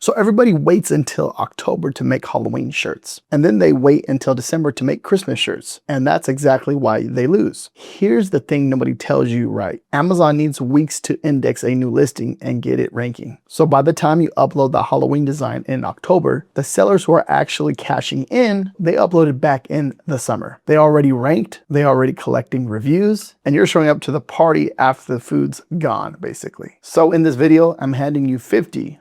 So everybody waits until October to make Halloween shirts. And then they wait until December to make Christmas shirts. And that's exactly why they lose. Here's the thing nobody tells you right. Amazon needs weeks to index a new listing and get it ranking. So by the time you upload the Halloween design in October, the sellers who are actually cashing in, they uploaded back in the summer. They already ranked, they already collecting reviews, and you're showing up to the party after the food's gone, basically. So in this video, I'm handing you 50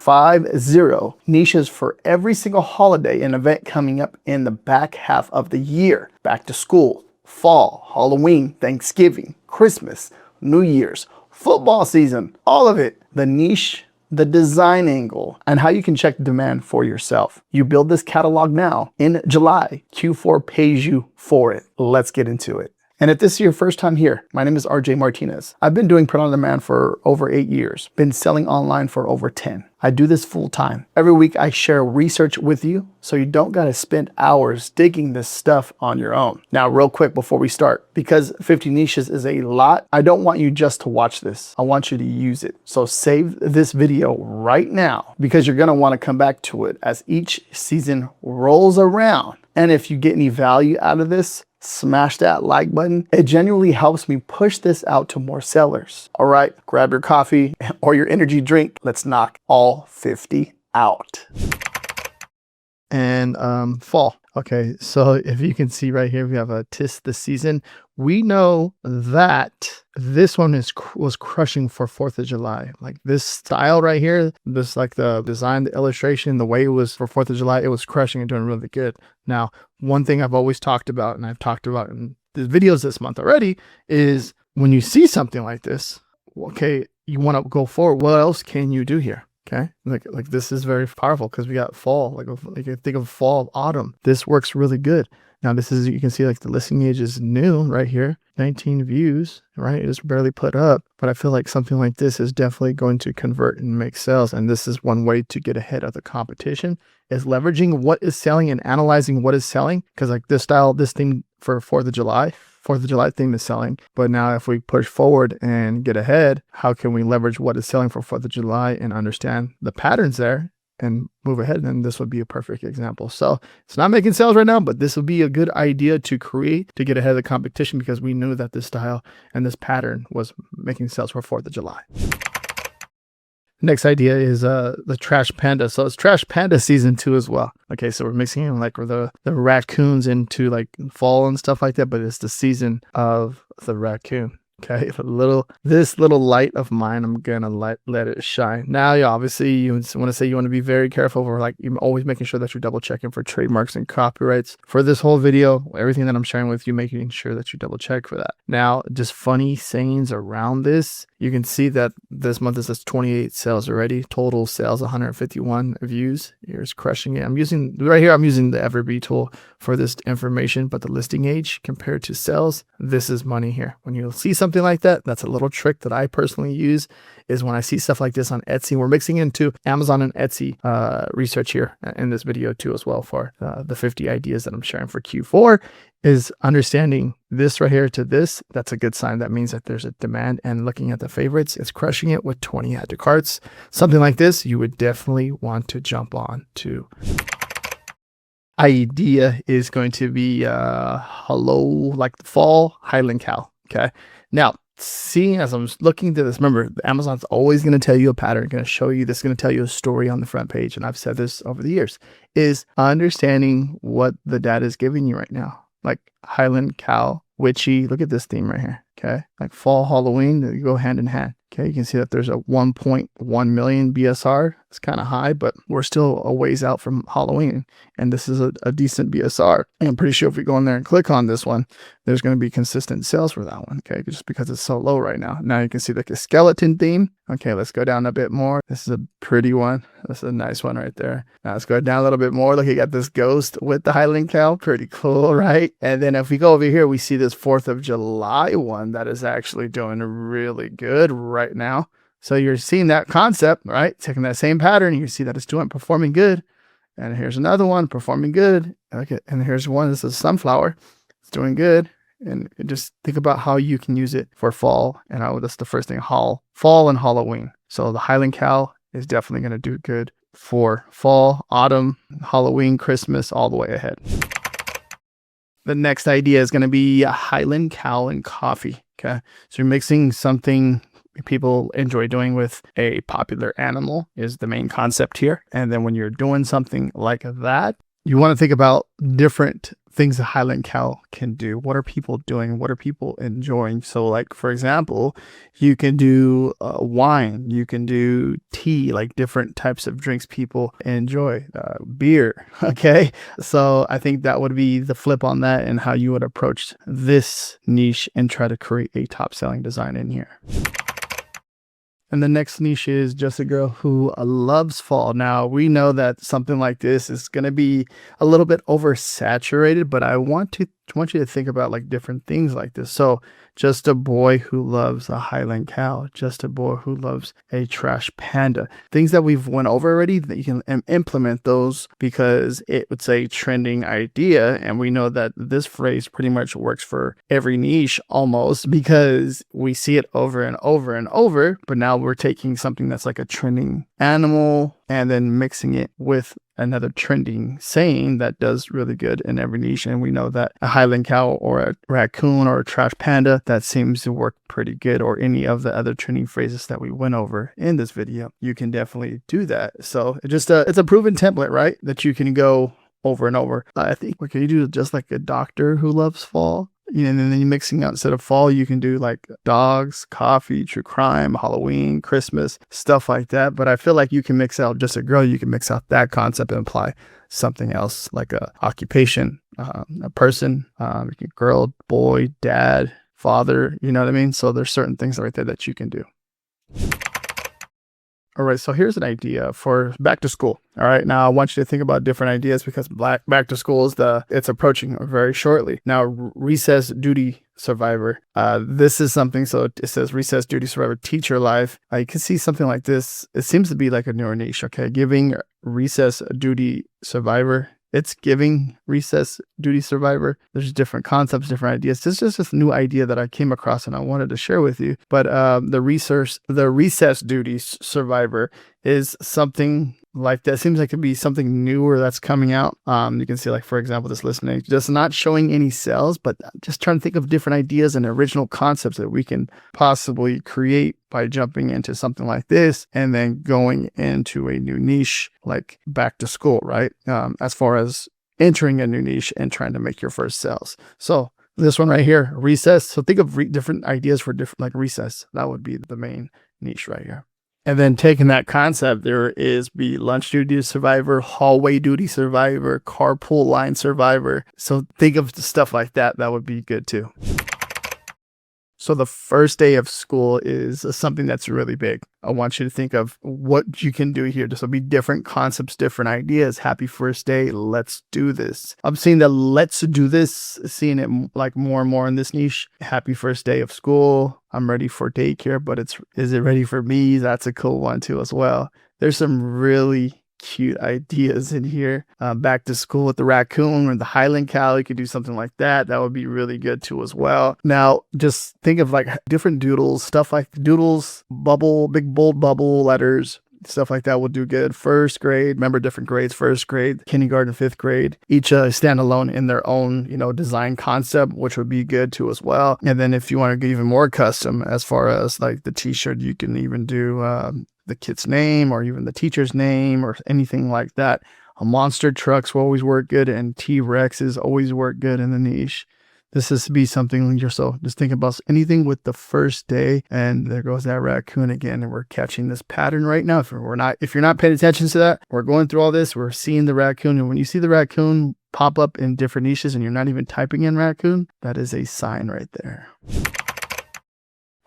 niches for every single holiday and event coming up in the back half of the year. Back to school, fall, Halloween, Thanksgiving, Christmas, New Year's, football season, all of it. The niche, the design angle, and how you can check demand for yourself. You build this catalog now. In July, Q4 pays you for it. Let's get into it. And if this is your first time here, my name is RJ Martinez. I've been doing print on demand for over 8 years, been selling online for over 10. I do this full time. Every week I share research with you so you don't gotta spend hours digging this stuff on your own. Now, real quick before we start, because 50 niches is a lot, I don't want you just to watch this. I want you to use it. So save this video right now because you're gonna wanna come back to it as each season rolls around. And if you get any value out of this, smash that like button. It genuinely helps me push this out to more sellers. All right, grab your coffee or your energy drink. Let's knock all 50 out. And fall. Okay, so if you can see right here, we have a "'Tis the Season." We know that this one was crushing for 4th of July. Like this style right here, this like the design, the illustration, the way it was for 4th of July, it was crushing and doing really good. Now, one thing I've always talked about, and I've talked about in the videos this month already, is when you see something like this, okay, you want to go forward. What else can you do here? Okay, like this is very powerful because we got fall. Like you think of fall, autumn. This works really good. Now this is, you can see like the listing age is new right here, 19 views, right? It was barely put up, but I feel like something like this is definitely going to convert and make sales. And this is one way to get ahead of the competition, is leveraging what is selling and analyzing what is selling. Because like this style, this thing for 4th of July theme is selling. But now if we push forward and get ahead, how can we leverage what is selling for 4th of July and understand the patterns there and move ahead? And this would be a perfect example. So it's not making sales right now, but this would be a good idea to create to get ahead of the competition because we knew that this style and this pattern was making sales for 4th of July. Next idea is the Trash Panda. So it's Trash Panda season 2 as well. Okay, so we're mixing in like the raccoons into like fall and stuff like that, but it's the season of the raccoon. Okay, this little light of mine, I'm gonna let it shine. Now, obviously, you want to say you want to be very careful for like you're always making sure that you're double checking for trademarks and copyrights. For this whole video, everything that I'm sharing with you, making sure that you double check for that. Now, just funny sayings around this. You can see that this month is 28 sales already. Total sales 151 views. Here's crushing it. I'm using the Everbee tool for this information, but the listing age compared to sales, this is money here. When you see something like that, that's a little trick that I personally use, is when I see stuff like this on Etsy. We're mixing into Amazon and Etsy research here in this video too as well for the 50 ideas that I'm sharing for Q4, is understanding this right here to this. That's a good sign. That means that there's a demand, and looking at the favorites, it's crushing it with 20 add to carts. Something like this, you would definitely want to jump on to. Idea is going to be hello, like the fall Highland cow. Okay. Now, seeing as I'm looking to this, remember, Amazon's always going to tell you a pattern, going to show you this, going to tell you a story on the front page. And I've said this over the years, is understanding what the data is giving you right now. Like Highland cow, witchy. Look at this theme right here. Okay. Like fall, Halloween, they go hand in hand. Okay. You can see that there's a 1.1 million BSR. It's kind of high, but we're still a ways out from Halloween. And this is a decent BSR. And I'm pretty sure if we go in there and click on this one, there's going to be consistent sales for that one. Okay. Just because it's so low right now. Now you can see like a skeleton theme. Okay. Let's go down a bit more. This is a pretty one. This is a nice one right there. Now let's go down a little bit more. Look, you got this ghost with the Highland cow. Pretty cool, right? And then if we go over here, we see this 4th of July one that is actually doing really good right now. So you're seeing that concept, right? Taking that same pattern, you see that it's performing good. And here's another one performing good. Okay, and here's one. This is sunflower. It's doing good. And just think about how you can use it for fall. And that's the first thing, fall and Halloween. So the Highland cow is definitely going to do good for fall, autumn, Halloween, Christmas, all the way ahead. The next idea is going to be a Highland cow and coffee. Okay. So you're mixing something people enjoy doing with a popular animal is the main concept here. And then when you're doing something like that, you want to think about different things a Highland cow can do. What are people doing? What are people enjoying? So like, for example, you can do wine, you can do tea, like different types of drinks people enjoy, beer. Okay. So I think that would be the flip on that and how you would approach this niche and try to create a top selling design in here. And the next niche is just a girl who loves fall. Now, we know that something like this is going to be a little bit oversaturated, but I want you to think about like different things like this. So just a boy who loves a Highland cow, just a boy who loves a trash panda, things that we've went over already, that you can implement those because it would say trending idea. And we know that this phrase pretty much works for every niche almost because we see it over and over and over. But now we're taking something that's like a trending animal and then mixing it with another trending saying that does really good in every niche. And we know that a Highland cow or a raccoon or a trash panda, that seems to work pretty good, or any of the other trending phrases that we went over in this video. You can definitely do that. So it's a proven template, right? That you can go over and over. I think what can you do just like a doctor who loves fall? And then you're mixing out, instead of fall, you can do like dogs, coffee, true crime, Halloween, Christmas, stuff like that. But I feel like you can mix out just a girl. You can mix out that concept and apply something else like a occupation, a person, girl, boy, dad, father, you know what I mean? So there's certain things right there that you can do. All right, so here's an idea for back to school. All right, now I want you to think about different ideas because back to school is it's approaching very shortly. Now, recess duty survivor. This is something, so it says recess duty survivor teacher life. You can see something like this. It seems to be like a newer niche, okay? Giving recess duty survivor. It's giving recess duty survivor. There's different concepts, different ideas. This is just a new idea that I came across and I wanted to share with you. But the recess duty survivor is something like that. Seems like to be something newer that's coming out. You can see, like, for example, this listening, just not showing any sales, but just trying to think of different ideas and original concepts that we can possibly create by jumping into something like this and then going into a new niche like back to school, right? As far as entering a new niche and trying to make your first sales. So this one right here, recess. So think of different ideas for different, like recess. That would be the main niche right here. And then taking that concept, there is lunch duty survivor, hallway duty survivor, carpool line survivor. So think of stuff like that. That would be good too. So the first day of school is something that's really big. I want you to think of what you can do here. This will be different concepts, different ideas. Happy first day. Let's do this. I'm seeing the let's do this, seeing it like more and more in this niche. Happy first day of school. I'm ready for daycare, but is it ready for me? That's a cool one too as well. There's some really cute ideas in here. Back to school with the raccoon or the Highland cow. You could do something like that. That would be really good too as well. Now, just think of like different doodles, stuff like doodles, bubble, big bold bubble letters, stuff like that will do good. First grade, remember different grades, first grade, kindergarten, fifth grade, each stand alone in their own, design concept, which would be good too as well. And then if you want to get even more custom as far as like the t-shirt, you can even do the kid's name or even the teacher's name or anything like that. A monster trucks will always work good, and T-Rexes always work good in the niche. This is to be something so just think about anything with the first day, and there goes that raccoon again, and we're catching this pattern right now. If you're not paying attention to that, we're going through all this, we're seeing the raccoon, and when you see the raccoon pop up in different niches and you're not even typing in raccoon, that is a sign right there.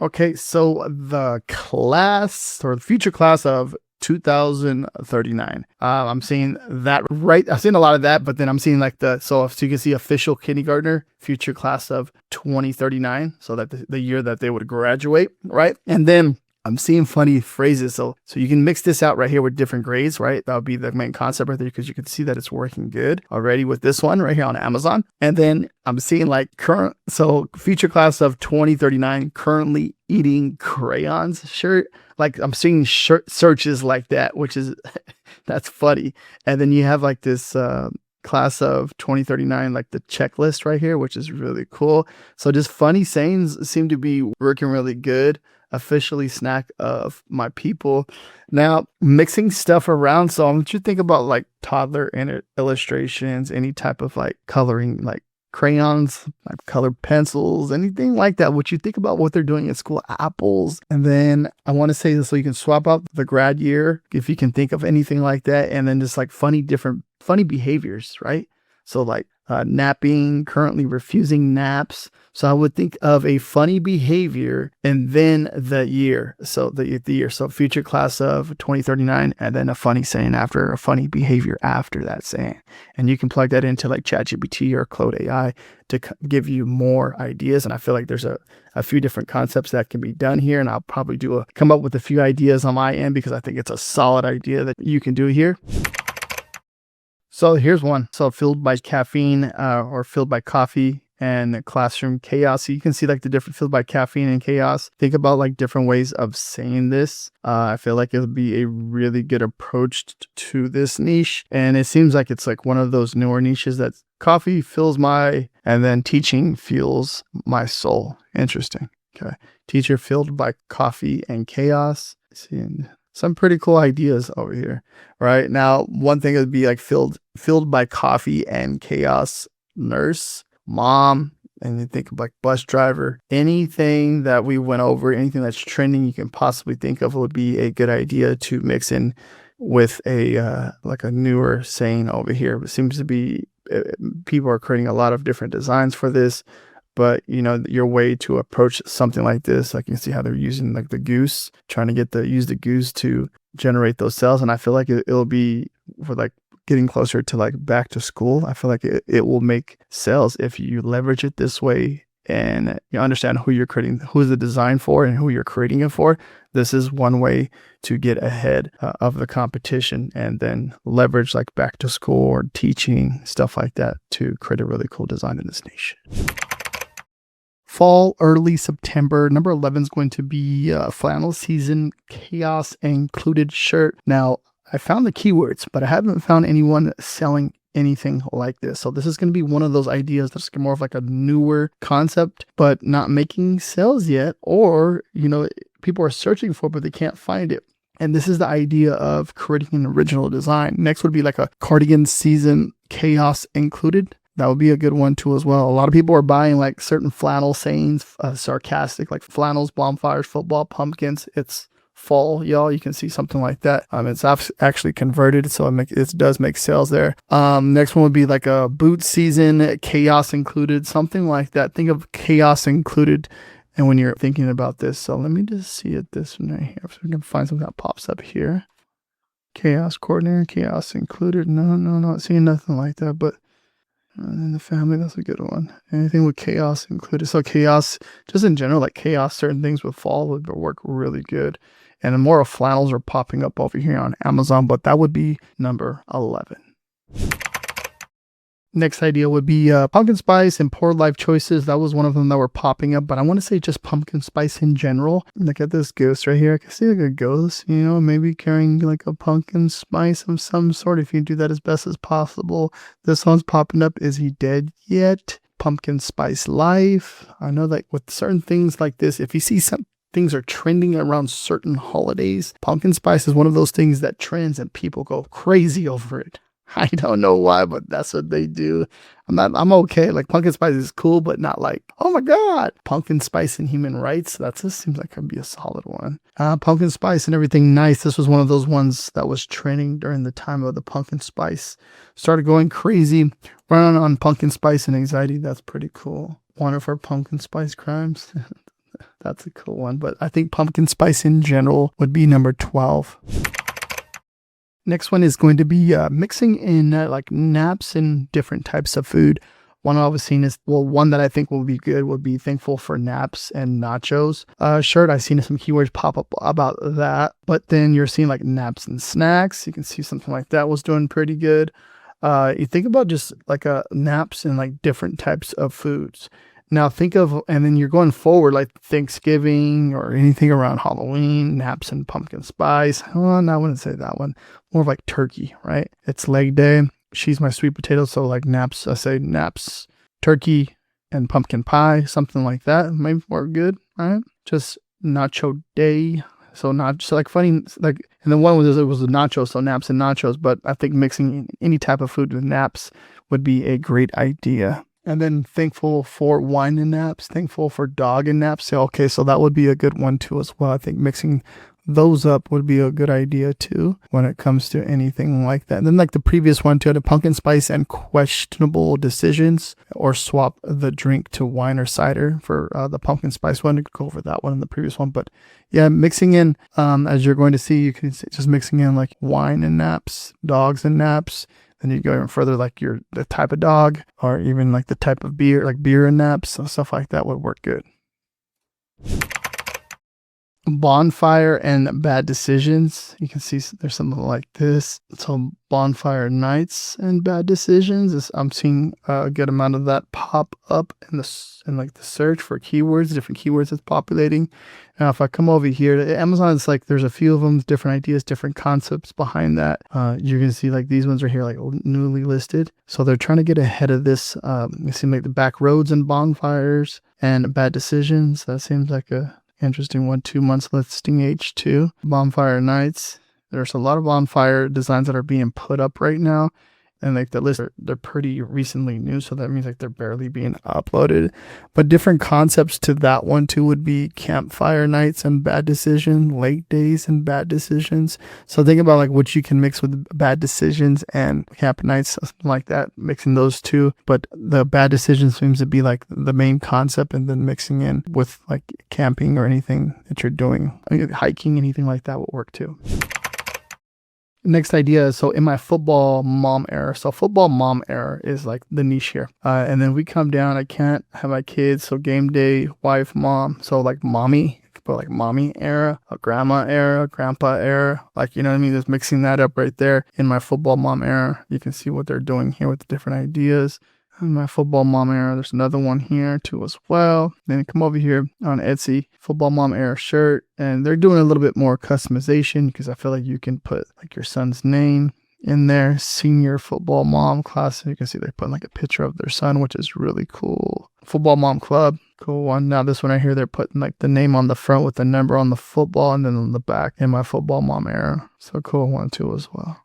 Okay, so the class or the future class of 2039. I'm seeing that right. I've seen a lot of that, but then I'm seeing like so you can see official kindergartner, future class of 2039. So that the year that they would graduate, right? And then I'm seeing funny phrases. So you can mix this out right here with different grades, right? That would be the main concept right there because you can see that it's working good already with this one right here on Amazon. And then I'm seeing like future class of 2039 currently eating crayons shirt. like I'm seeing searches like that, which is that's funny. And then you have like this class of 2039, like the checklist right here, which is really cool. So just funny sayings seem to be working really good. Officially snack of my people. Now mixing stuff around. So I want you to think about like toddler illustrations, any type of like coloring, like crayons, like colored pencils, anything like that. What you think about what they're doing at school, apples. And then I want to say this so you can swap out the grad year if you can think of anything like that. And then just like different funny behaviors, right? So like napping, currently refusing naps. So I would think of a funny behavior and then the year. So the year. So future class of 2039, and then a funny saying after, a funny behavior after that saying. And you can plug that into like ChatGPT or Claude AI to give you more ideas. And I feel like there's a few different concepts that can be done here. And I'll probably come up with a few ideas on my end because I think it's a solid idea that you can do here. So here's one. So filled by caffeine or filled by coffee and classroom chaos. So you can see like the different filled by caffeine and chaos. Think about like different ways of saying this. I feel like it'll be a really good approach to this niche. And it seems like it's like one of those newer niches that coffee fills and then teaching fuels my soul. Interesting. Okay. Teacher filled by coffee and chaos. Let's see. Some pretty cool ideas over here. Right now, one thing would be like filled by coffee and chaos. Nurse, mom, and you think of like bus driver. Anything that we went over, anything that's trending you can possibly think of would be a good idea to mix in with a like a newer saying over here. It seems to be people are creating a lot of different designs for this. But, you know, your way to approach something like this, like you can see how they're using like the goose, trying to use the goose to generate those sales. And I feel like it'll be for like getting closer to like back to school. I feel like it will make sales if you leverage it this way and you understand who's the design for and who you're creating it for. This is one way to get ahead of the competition and then leverage like back to school or teaching, stuff like that to create a really cool design in this niche. Fall, early September. Number 11 is going to be flannel season, chaos included shirt. Now, I found the keywords, but I haven't found anyone selling anything like this. So this is going to be one of those ideas that's more of like a newer concept, but not making sales yet. Or, you know, people are searching for it, but they can't find it. And this is the idea of creating an original design. Next would be like a cardigan season, chaos included. That would be a good one too as well. A lot of people are buying like certain flannel sayings, sarcastic, like flannels, bonfires, football, pumpkins. It's fall, y'all. You can see something like that. It's actually converted, so it does make sales there. Next one would be like a boot season, chaos included, something like that. Think of chaos included. And when you're thinking about this, so let me just see it this one right here. If we can find something that pops up here. Chaos coordinator, chaos included. No, not seeing nothing like that, but and then the family, that's a good one. Anything with chaos included. So chaos, just in general, like chaos, certain things with fall would work really good. And more of flannels are popping up over here on Amazon, but that would be number 11. Next idea would be pumpkin spice and poor life choices. That was one of them that were popping up, but I want to say just pumpkin spice in general. Look at this ghost right here. I can see like a ghost, you know, maybe carrying like a pumpkin spice of some sort if you do that as best as possible. This one's popping up. Is he dead yet? Pumpkin spice life. I know that with certain things like this, if you see some things are trending around certain holidays, pumpkin spice is one of those things that trends and people go crazy over it. I don't know why, but that's what they do. I'm okay. Like pumpkin spice is cool, but not like, oh my God, pumpkin spice and human rights. Just seems like could be a solid one. Pumpkin spice and everything nice. This was one of those ones that was trending during the time of the pumpkin spice. Started going crazy, running on pumpkin spice and anxiety. That's pretty cool. One of our pumpkin spice crimes. That's a cool one. But I think pumpkin spice in general would be number 12. Next one is going to be mixing in like naps and different types of food. One I was seeing one that I think will be good would be thankful for naps and nachos shirt. I've seen some keywords pop up about that. But then you're seeing like naps and snacks. You can see something like that was doing pretty good. You think about just like naps and like different types of foods. Now think of, and then you're going forward like Thanksgiving or anything around Halloween, naps and pumpkin spice. Oh, no, I wouldn't say that one. More of like turkey, right? It's leg day. She's my sweet potato. So like naps, I say naps, turkey and pumpkin pie, something like that. Maybe work good, right? Just nacho day. So not so like funny, like, and then one was, it was the nachos, so naps and nachos, but I think mixing any type of food with naps would be a great idea. And then thankful for wine and naps, thankful for dog and naps. So, okay, so that would be a good one too as well. I think mixing those up would be a good idea too when it comes to anything like that. And then like the previous one too, the pumpkin spice and questionable decisions, or swap the drink to wine or cider for the pumpkin spice one. Go over that one in the previous one. But yeah, mixing in, as you're going to see, you can see just mixing in like wine and naps, dogs and naps. Then you go even further, like the type of dog, or even like the type of beer, like beer and naps, so stuff like that would work good. Bonfire and bad decisions. You can see there's something like this. So bonfire nights and bad decisions. I'm seeing a good amount of that pop up in like the search for keywords, different keywords that's populating. Now, if I come over here to Amazon, it's like there's a few of them, different ideas, different concepts behind that. You're gonna see like these ones are here, like newly listed. So they're trying to get ahead of this. You see like the back roads and bonfires and bad decisions. That seems like a interesting one. 2 months listing H2. Bonfire nights. There's a lot of bonfire designs that are being put up right now. And like the list, they're pretty recently new. So that means like they're barely being uploaded. But different concepts to that one too would be campfire nights and bad decision, lake days and bad decisions. So think about like what you can mix with bad decisions and camp nights, something like that, mixing those two. But the bad decision seems to be like the main concept, and then mixing in with like camping or anything that you're doing, hiking, anything like that would work too. Next idea, so in my football mom era. So football mom era is like the niche here. And then we come down, I can't have my kids, so game day, wife, mom. So like mommy, but like mommy era, a grandma era, grandpa era. Like, you know what I mean? Just mixing that up right there in my football mom era. You can see what they're doing here with the different ideas. In my football mom era, there's another one here too as well. Then come over here on Etsy, football mom era shirt, and they're doing a little bit more customization because I feel like you can put like your son's name in there. Senior football mom class. You can see they're putting like a picture of their son, which is really cool. Football mom club, cool one. Now this one right here, they're putting like the name on the front with the number on the football, and then on the back in my football mom era. So cool one too as well.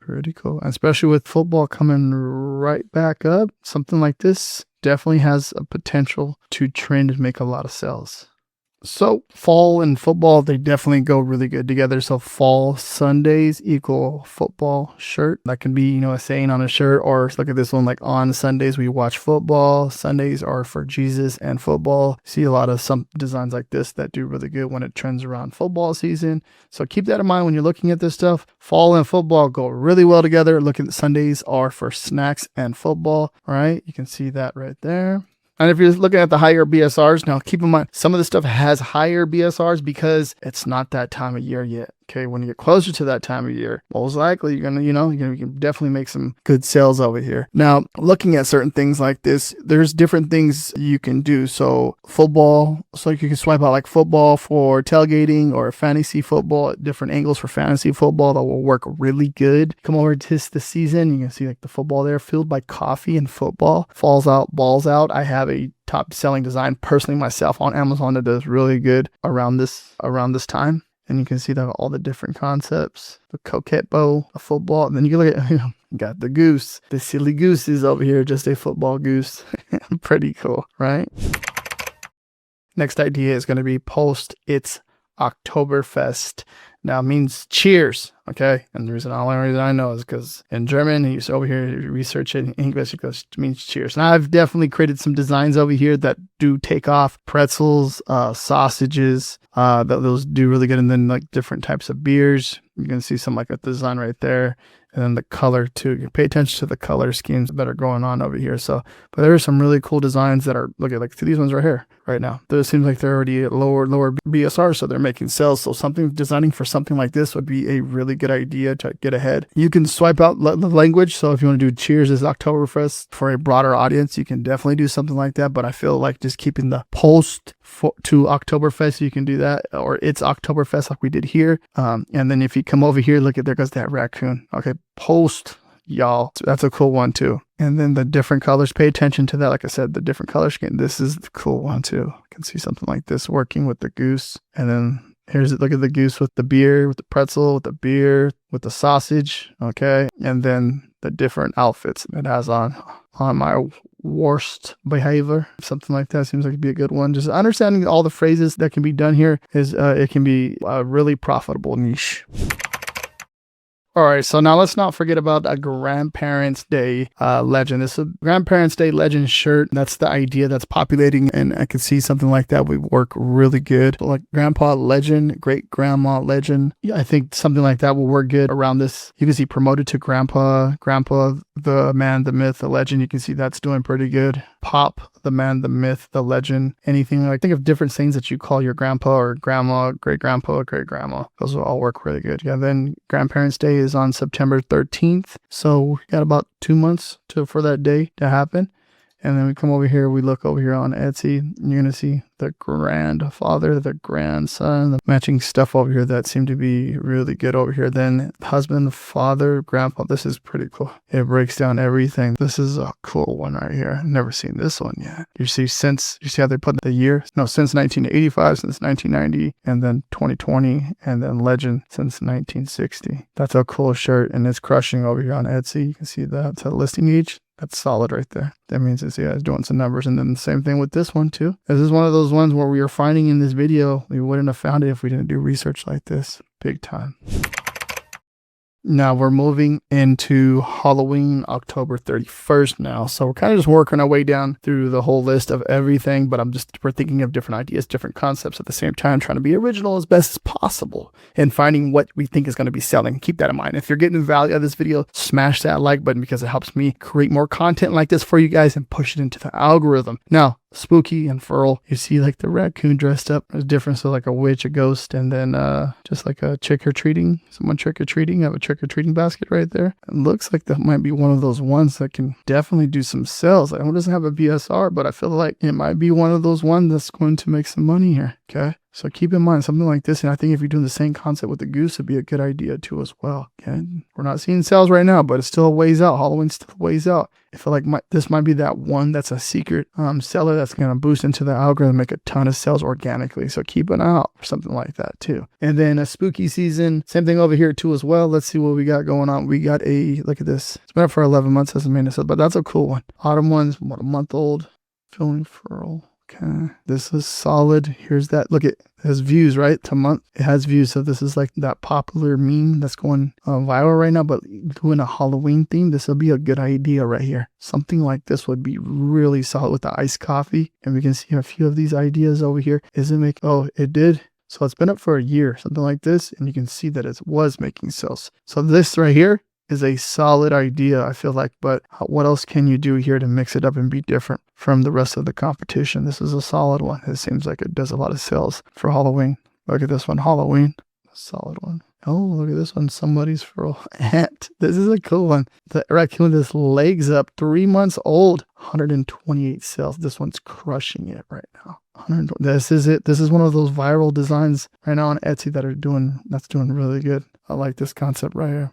Pretty cool. Especially with football coming right back up, something like this definitely has a potential to trend and make a lot of sales. So fall and football, they definitely go really good together. So fall Sundays equal football shirt. That can be, you know, a saying on a shirt, or look at this one, like on Sundays we watch football. Sundays are for Jesus and football. See a lot of some designs like this that do really good when it trends around football season. So keep that in mind when you're looking at this stuff. Fall and football go really well together. Look at Sundays are for snacks and football, right? You can see that right there. And if you're looking at the higher BSRs, now keep in mind, some of this stuff has higher BSRs because it's not that time of year yet. Okay, when you get closer to that time of year, most likely you can definitely make some good sales over here. Now, looking at certain things like this, there's different things you can do. So football, so you can swipe out like football for tailgating, or fantasy football at different angles for fantasy football that will work really good. Come over to the season, you can see like the football there, filled by coffee and football. Falls out, balls out. I have a top selling design personally myself on Amazon that does really good around this time. And you can see that all the different concepts, the coquette bow, a football. And then you can look at, you got the goose. The silly goose is over here, just a football goose. Pretty cool, right? Next idea is going to be post its Oktoberfest. Now it means cheers, okay? And the only reason I know is because in German, he's over here researching English, it means cheers. Now I've definitely created some designs over here that do take off. Pretzels, sausages, those do really good. And then like different types of beers. You can see some like a design right there. and then the color too. You pay attention to the color schemes that are going on over here. So, but there are some really cool designs that are, look at like these ones right here right now. It seems like they're already at lower BSR, so they're making sales. So designing for something like this would be a really good idea to get ahead. You can swipe out the language. So if you want to do cheers as Oktoberfest for a broader audience, you can definitely do something like that. But I feel like just keeping the post to Oktoberfest, you can do that, or it's Oktoberfest like we did here. And then if you come over here, look at, there goes that raccoon. Okay, post, y'all. So that's a cool one too. And then the different colors, pay attention to that. Like I said, the different color scheme. This is the cool one too. I can see something like this working with the goose. And then here's it. Look at the goose with the beer, with the pretzel, with the beer, with the sausage. Okay. And then the different outfits it has on my worst behavior. Something like that seems like it'd be a good one. Just understanding all the phrases that can be done here is it can be a really profitable niche. All right, so now let's not forget about a Grandparents' Day legend. This is a Grandparents' Day legend shirt. That's the idea that's populating, and I can see something like that would work really good. So like Grandpa Legend, Great Grandma Legend. Yeah, I think something like that will work good around this. You can see promoted to Grandpa, the man, the myth, the legend. You can see that's doing pretty good. Pop, the man, the myth, the legend. Anything like, think of different things that you call your grandpa or grandma, great grandpa, great grandma. Those will all work really good. Yeah, then Grandparents' Day is on September 13th. So we got about 2 months for that day to happen. And then we come over here, we look over here on Etsy, and you're going to see the grandfather, the grandson, the matching stuff over here that seem to be really good over here. Then husband, father, grandpa. This is pretty cool. It breaks down everything. This is a cool one right here. Never seen this one yet. You see how they put the year? No, since 1985, since 1990, and then 2020, and then legend since 1960. That's a cool shirt, and it's crushing over here on Etsy. You can see that listing each. That's solid right there. That means it's doing some numbers. And then the same thing with this one too. This is one of those ones where we are finding in this video, we wouldn't have found it if we didn't do research like this. Big time. Now we're moving into Halloween, October 31st now. So we're kind of just working our way down through the whole list of everything, but we're thinking of different ideas, different concepts at the same time, trying to be original as best as possible and finding what we think is going to be selling. Keep that in mind. If you're getting value out of this video, smash that like button because it helps me create more content like this for you guys and push it into the algorithm. Now, spooky and furl, you see like the raccoon dressed up. There's different, so like a witch, a ghost, and then just like a trick-or-treating, someone trick-or-treating. I have a trick-or-treating basket right there. It looks like that might be one of those ones that can definitely do some sales. I know it doesn't have a BSR, but I feel like it might be one of those ones that's going to make some money here. Okay, so keep in mind something like this, and I think if you're doing the same concept with the goose, it'd be a good idea too as well. Okay, we're not seeing sales right now, but it's still a ways out. Halloween's still a ways out. I feel like this might be that one that's a secret seller that's going to boost into the algorithm, make a ton of sales organically. So keep an eye out for something like that too. And then a spooky season, same thing over here too as well. Let's see what we got going on. We got look at this. It's been up for 11 months, hasn't made it, but that's a cool one. Autumn one's what, a month old. Filling furl. Okay, this is solid. Here's that. Look, it has views, right? To month, it has views. So this is like that popular meme that's going viral right now. But doing a Halloween theme, this will be a good idea right here. Something like this would be really solid with the iced coffee. And we can see a few of these ideas over here. It did. So it's been up for a year, something like this. And you can see that it was making sales. So this right here is a solid idea, I feel like, but what else can you do here to mix it up and be different from the rest of the competition? This is a solid one. It seems like it does a lot of sales for Halloween. Look at this one, Halloween, a solid one. Oh, look at this one, somebody's for ant. This is a cool one. The raccoon with his legs up, 3 months old, 128 sales. This one's crushing it right now. This is it. This is one of those viral designs right now on Etsy that's doing really good. I like this concept right here.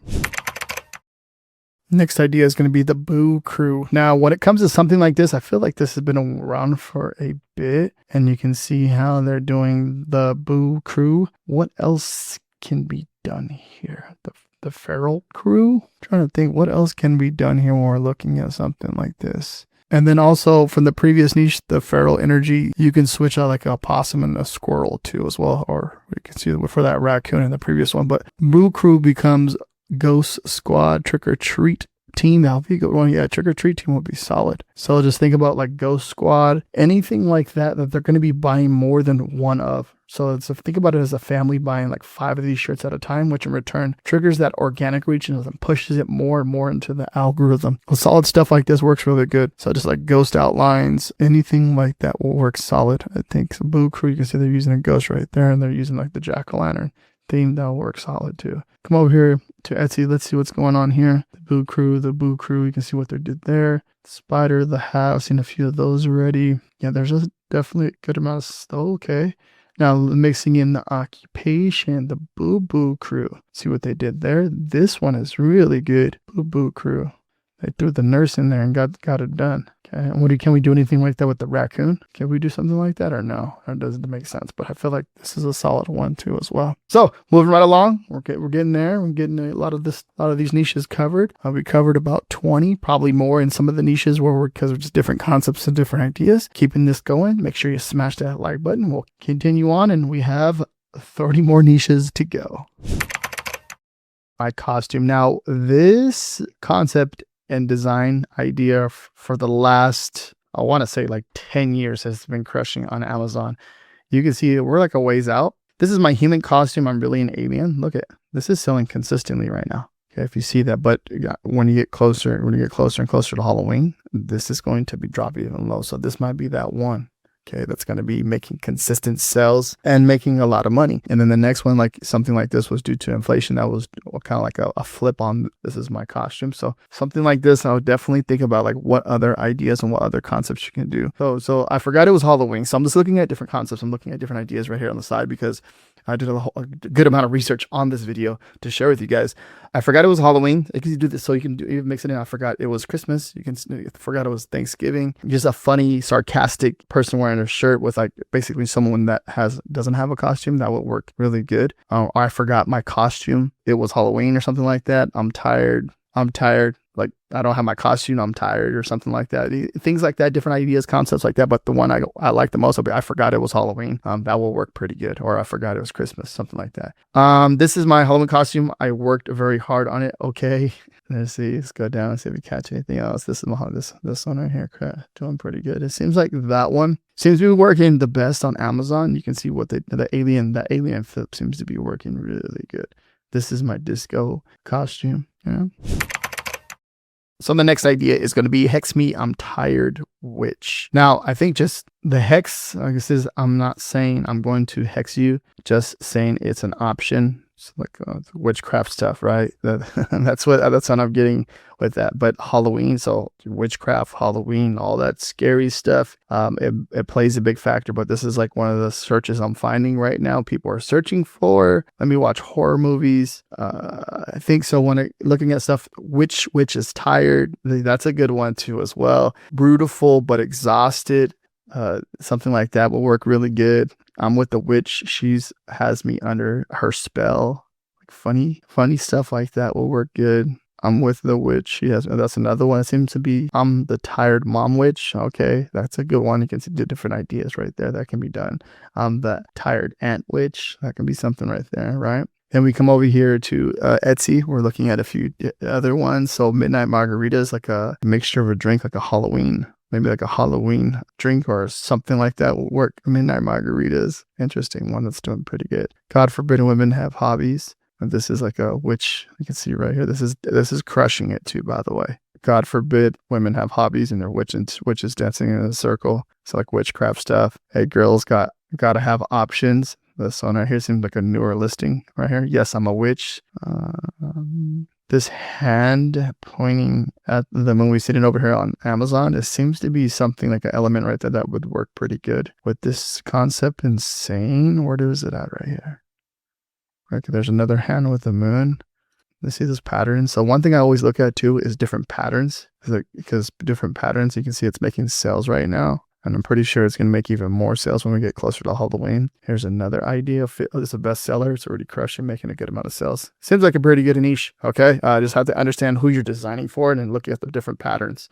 Next idea is going to be the Boo Crew. Now, when it comes to something like this, I feel like this has been around for a bit, and you can see how they're doing the Boo Crew. What else can be done here? The Feral Crew? I'm trying to think what else can be done here when we're looking at something like this. And then also from the previous niche, the Feral Energy, you can switch out like a possum and a squirrel too as well, or you can see for that raccoon in the previous one. But Boo Crew becomes Ghost Squad Trick or Treat Team. That would be a good one. Yeah, Trick or Treat Team would be solid. So just think about like Ghost Squad, anything like that they're going to be buying more than one of. So think about it as a family buying like 5 of these shirts at a time, which in return triggers that organic reach and pushes it more and more into the algorithm. Well, solid stuff like this works really good. So just like ghost outlines, anything like that will work solid. I think so Boo Crew, you can see they're using a ghost right there, and they're using like the jack-o'-lantern theme. That'll work solid too. Come over here to Etsy. Let's see what's going on here. The Boo Crew. You can see what they did there. Spider, the hat. I've seen a few of those already. Yeah, there's definitely a good amount of stuff. Okay. Now mixing in the occupation, the Boo Boo Crew. See what they did there? This one is really good. Boo Boo Crew. They threw the nurse in there and got it done. Okay, and can we do anything like that with the raccoon? Can we do something like that or no? That doesn't make sense, but I feel like this is a solid one too as well. So moving right along, we're getting there. We're getting a lot of these niches covered. We covered about 20, probably more in some of the niches because of just different concepts and different ideas. Keeping this going. Make sure you smash that like button. We'll continue on, and we have 30 more niches to go. My costume. Now this concept and design idea for the last, I want to say like 10 years has been crushing on Amazon. You can see we're like a ways out. This is my human costume. I'm really an alien. Look at this is selling consistently right now. Okay, if you see that, but when you get closer and closer to Halloween, this is going to be dropping even low. So this might be that one. Okay, that's going to be making consistent sales and making a lot of money. And then the next one, like something like this, was due to inflation. That was kind of like a flip on this is my costume. So something like this, I would definitely think about like what other ideas and what other concepts you can do. So I forgot it was Halloween. So I'm just looking at different concepts. I'm looking at different ideas right here on the side because I did a good amount of research on this video to share with you guys. I forgot it was Halloween. I can do this so you can even mix it in. I forgot it was Christmas. Forgot it was Thanksgiving. Just a funny, sarcastic person wearing a shirt with like basically someone that doesn't have a costume. That would work really good. I forgot my costume. It was Halloween or something like that. I'm tired. Like I don't have my costume. I'm tired or something like that. Things like that, different ideas, concepts like that. But the one I like the most, I forgot it was Halloween. That will work pretty good. Or I forgot it was Christmas, something like that. This is my Halloween costume. I worked very hard on it. Okay. Let's see. Let's go down and see if we catch anything else. This is this one right here. Doing pretty good. It seems like that one seems to be working the best on Amazon. You can see what that alien flip seems to be working really good. This is my disco costume. Yeah. So the next idea is going to be Hex Me, I'm Tired Witch. Now, I think just the hex, like this is, I'm not saying I'm going to hex you, just saying it's an option. It's like witchcraft stuff, right? That's what I'm getting with that. But Halloween, so witchcraft, Halloween, all that scary stuff, it plays a big factor. But this is like one of the searches I'm finding right now. People are searching for, let me watch horror movies. I think so. When looking at stuff, which witch is tired, that's a good one too as well. Brutal but exhausted. Something like that will work really good. I'm with the witch. She's has me under her spell. Like funny stuff like that will work good. I'm with the witch. That's another one. It seems to be I'm the tired mom witch. Okay, that's a good one. You can see the different ideas right there that can be done. I'm the tired aunt witch. That can be something right there, right? Then we come over here to Etsy. We're looking at a few other ones. So Midnight Margaritas, like a mixture of a drink, like a Halloween. Maybe like a Halloween drink or something like that will work. Midnight Margaritas. Interesting one that's doing pretty good. God forbid women have hobbies. And this is like a witch. You can see right here. This is crushing it too, by the way. God forbid women have hobbies and they're witches dancing in a circle. It's like witchcraft stuff. Hey, girls gotta have options. This one right here seems like a newer listing right here. Yes, I'm a witch. This hand pointing at the movie sitting over here on Amazon, it seems to be something like an element right there that would work pretty good with this concept. Insane. Where is it at right here? Okay, there's another hand with the moon. Let's see this pattern. So one thing I always look at too is different patterns, because different patterns, you can see it's making sales right now. And I'm pretty sure it's going to make even more sales when we get closer to Halloween. Here's another idea. It's a bestseller. It's already crushing, making a good amount of sales. Seems like a pretty good niche. Okay. Just have to understand who you're designing for and then look at the different patterns.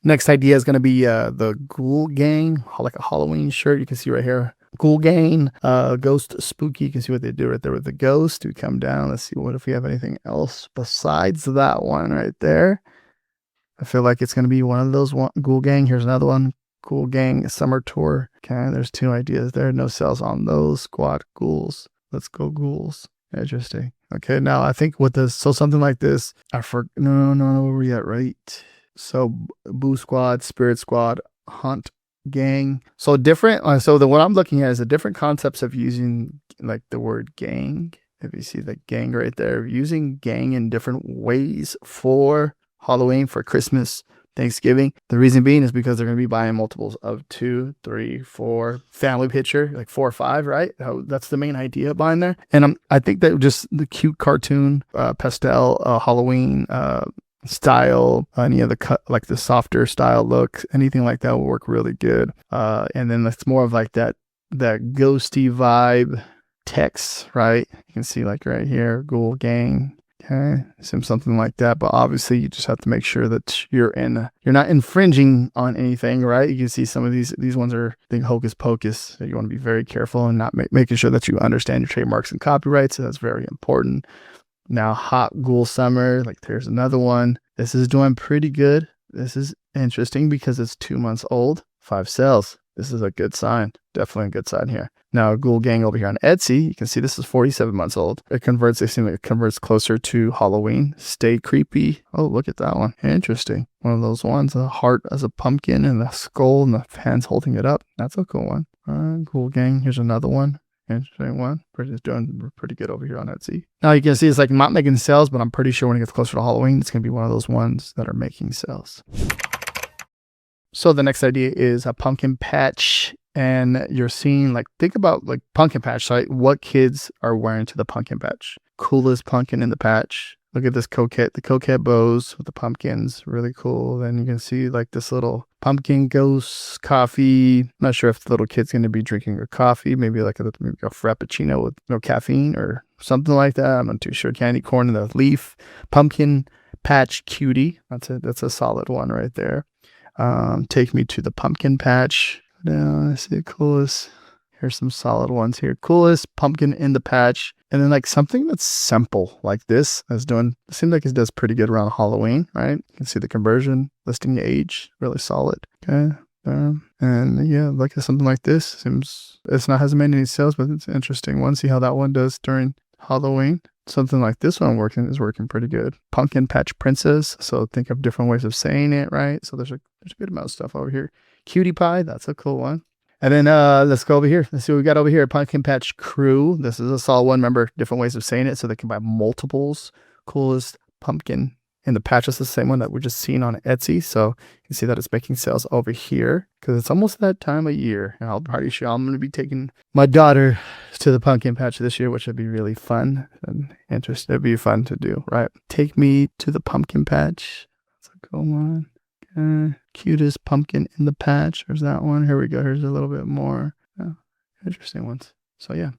Next idea is going to be the Ghoul Gang, like a Halloween shirt. You can see right here. Ghoul Gang, Ghost Spooky. You can see what they do right there with the ghost. We come down. Let's see if we have anything else besides that one right there. I feel like it's going to be one of those Ghoul Gang. Here's another one. Ghoul Gang Summer Tour. Okay, there's 2 ideas there. No sales on those. Squad Ghouls. Let's go Ghouls. Interesting. Okay, now I think with this, so something like this, no, where we at, right? So Boo Squad, Spirit Squad, Hunt Gang. So different. So what I'm looking at is the different concepts of using like the word gang. If you see the gang right there, using gang in different ways for Halloween, for Christmas, Thanksgiving. The reason being is because they're going to be buying multiples of 2, 3, 4 family picture, like 4 or 5, right? That's the main idea behind there. And I think that just the cute cartoon, pastel, Halloween, style, any of the like the softer style look, anything like that will work really good. And then it's more of like that ghosty vibe text, right? You can see like right here, Ghoul Gang. Okay, something like that, but obviously you just have to make sure that you're not infringing on anything, right? You can see some of these ones are, I think, hocus pocus. So you want to be very careful and not making sure that you understand your trademarks and copyrights. So that's very important. Now, Hot Ghoul Summer, like there's another one. This is doing pretty good. This is interesting because it's 2 months old. 5 sales. This is a good sign. Definitely a good sign here. Now, Ghoul Gang over here on Etsy, you can see this is 47 months old. It seems like it converts closer to Halloween. Stay Creepy. Oh, look at that one. Interesting. One of those ones, a heart as a pumpkin and a skull and the hands holding it up. That's a cool one. Ghoul Gang. Here's another one. Interesting one. It's doing pretty good over here on Etsy. Now you can see it's like not making sales, but I'm pretty sure when it gets closer to Halloween, it's going to be one of those ones that are making sales. So the next idea is a pumpkin patch. And you're seeing, like, think about like pumpkin patch, right? What kids are wearing to the pumpkin patch? Coolest pumpkin in the patch. Look at this coquette, the coquette bows with the pumpkins, really cool. Then you can see like this little pumpkin ghost coffee. Not sure if the little kid's going to be drinking a coffee, maybe a frappuccino with no caffeine or something like that. I'm not too sure. Candy corn in the leaf. Pumpkin patch cutie. That's a solid one right there. Take me to the pumpkin patch. Now I see the coolest. Here's some solid ones here. Coolest pumpkin in the patch. And then like something that's simple like this it seems like it does pretty good around Halloween, right? You can see the conversion, listing the age, really solid. Okay. And yeah, like something like this hasn't made any sales, but it's an interesting one. See how that one does during Halloween. Something like this one is working pretty good. Pumpkin Patch Princess. So think of different ways of saying it, right? So there's a good amount of stuff over here. Cutie Pie, that's a cool one. And then let's go over here. Let's see what we got over here. Pumpkin Patch Crew. This is a solid one. Remember, different ways of saying it, so they can buy multiples. Coolest pumpkin in the patch is the same one that we're just seeing on Etsy. So you can see that it's making sales over here because it's almost that time of year. And I'm pretty sure I'm going to be taking my daughter to the pumpkin patch this year, which would be really fun and interesting. It'd be fun to do, right? Take me to the pumpkin patch. That's a cool one. Cutest pumpkin in the patch. There's that one. Here we go. Here's a little bit more interesting ones. So yeah.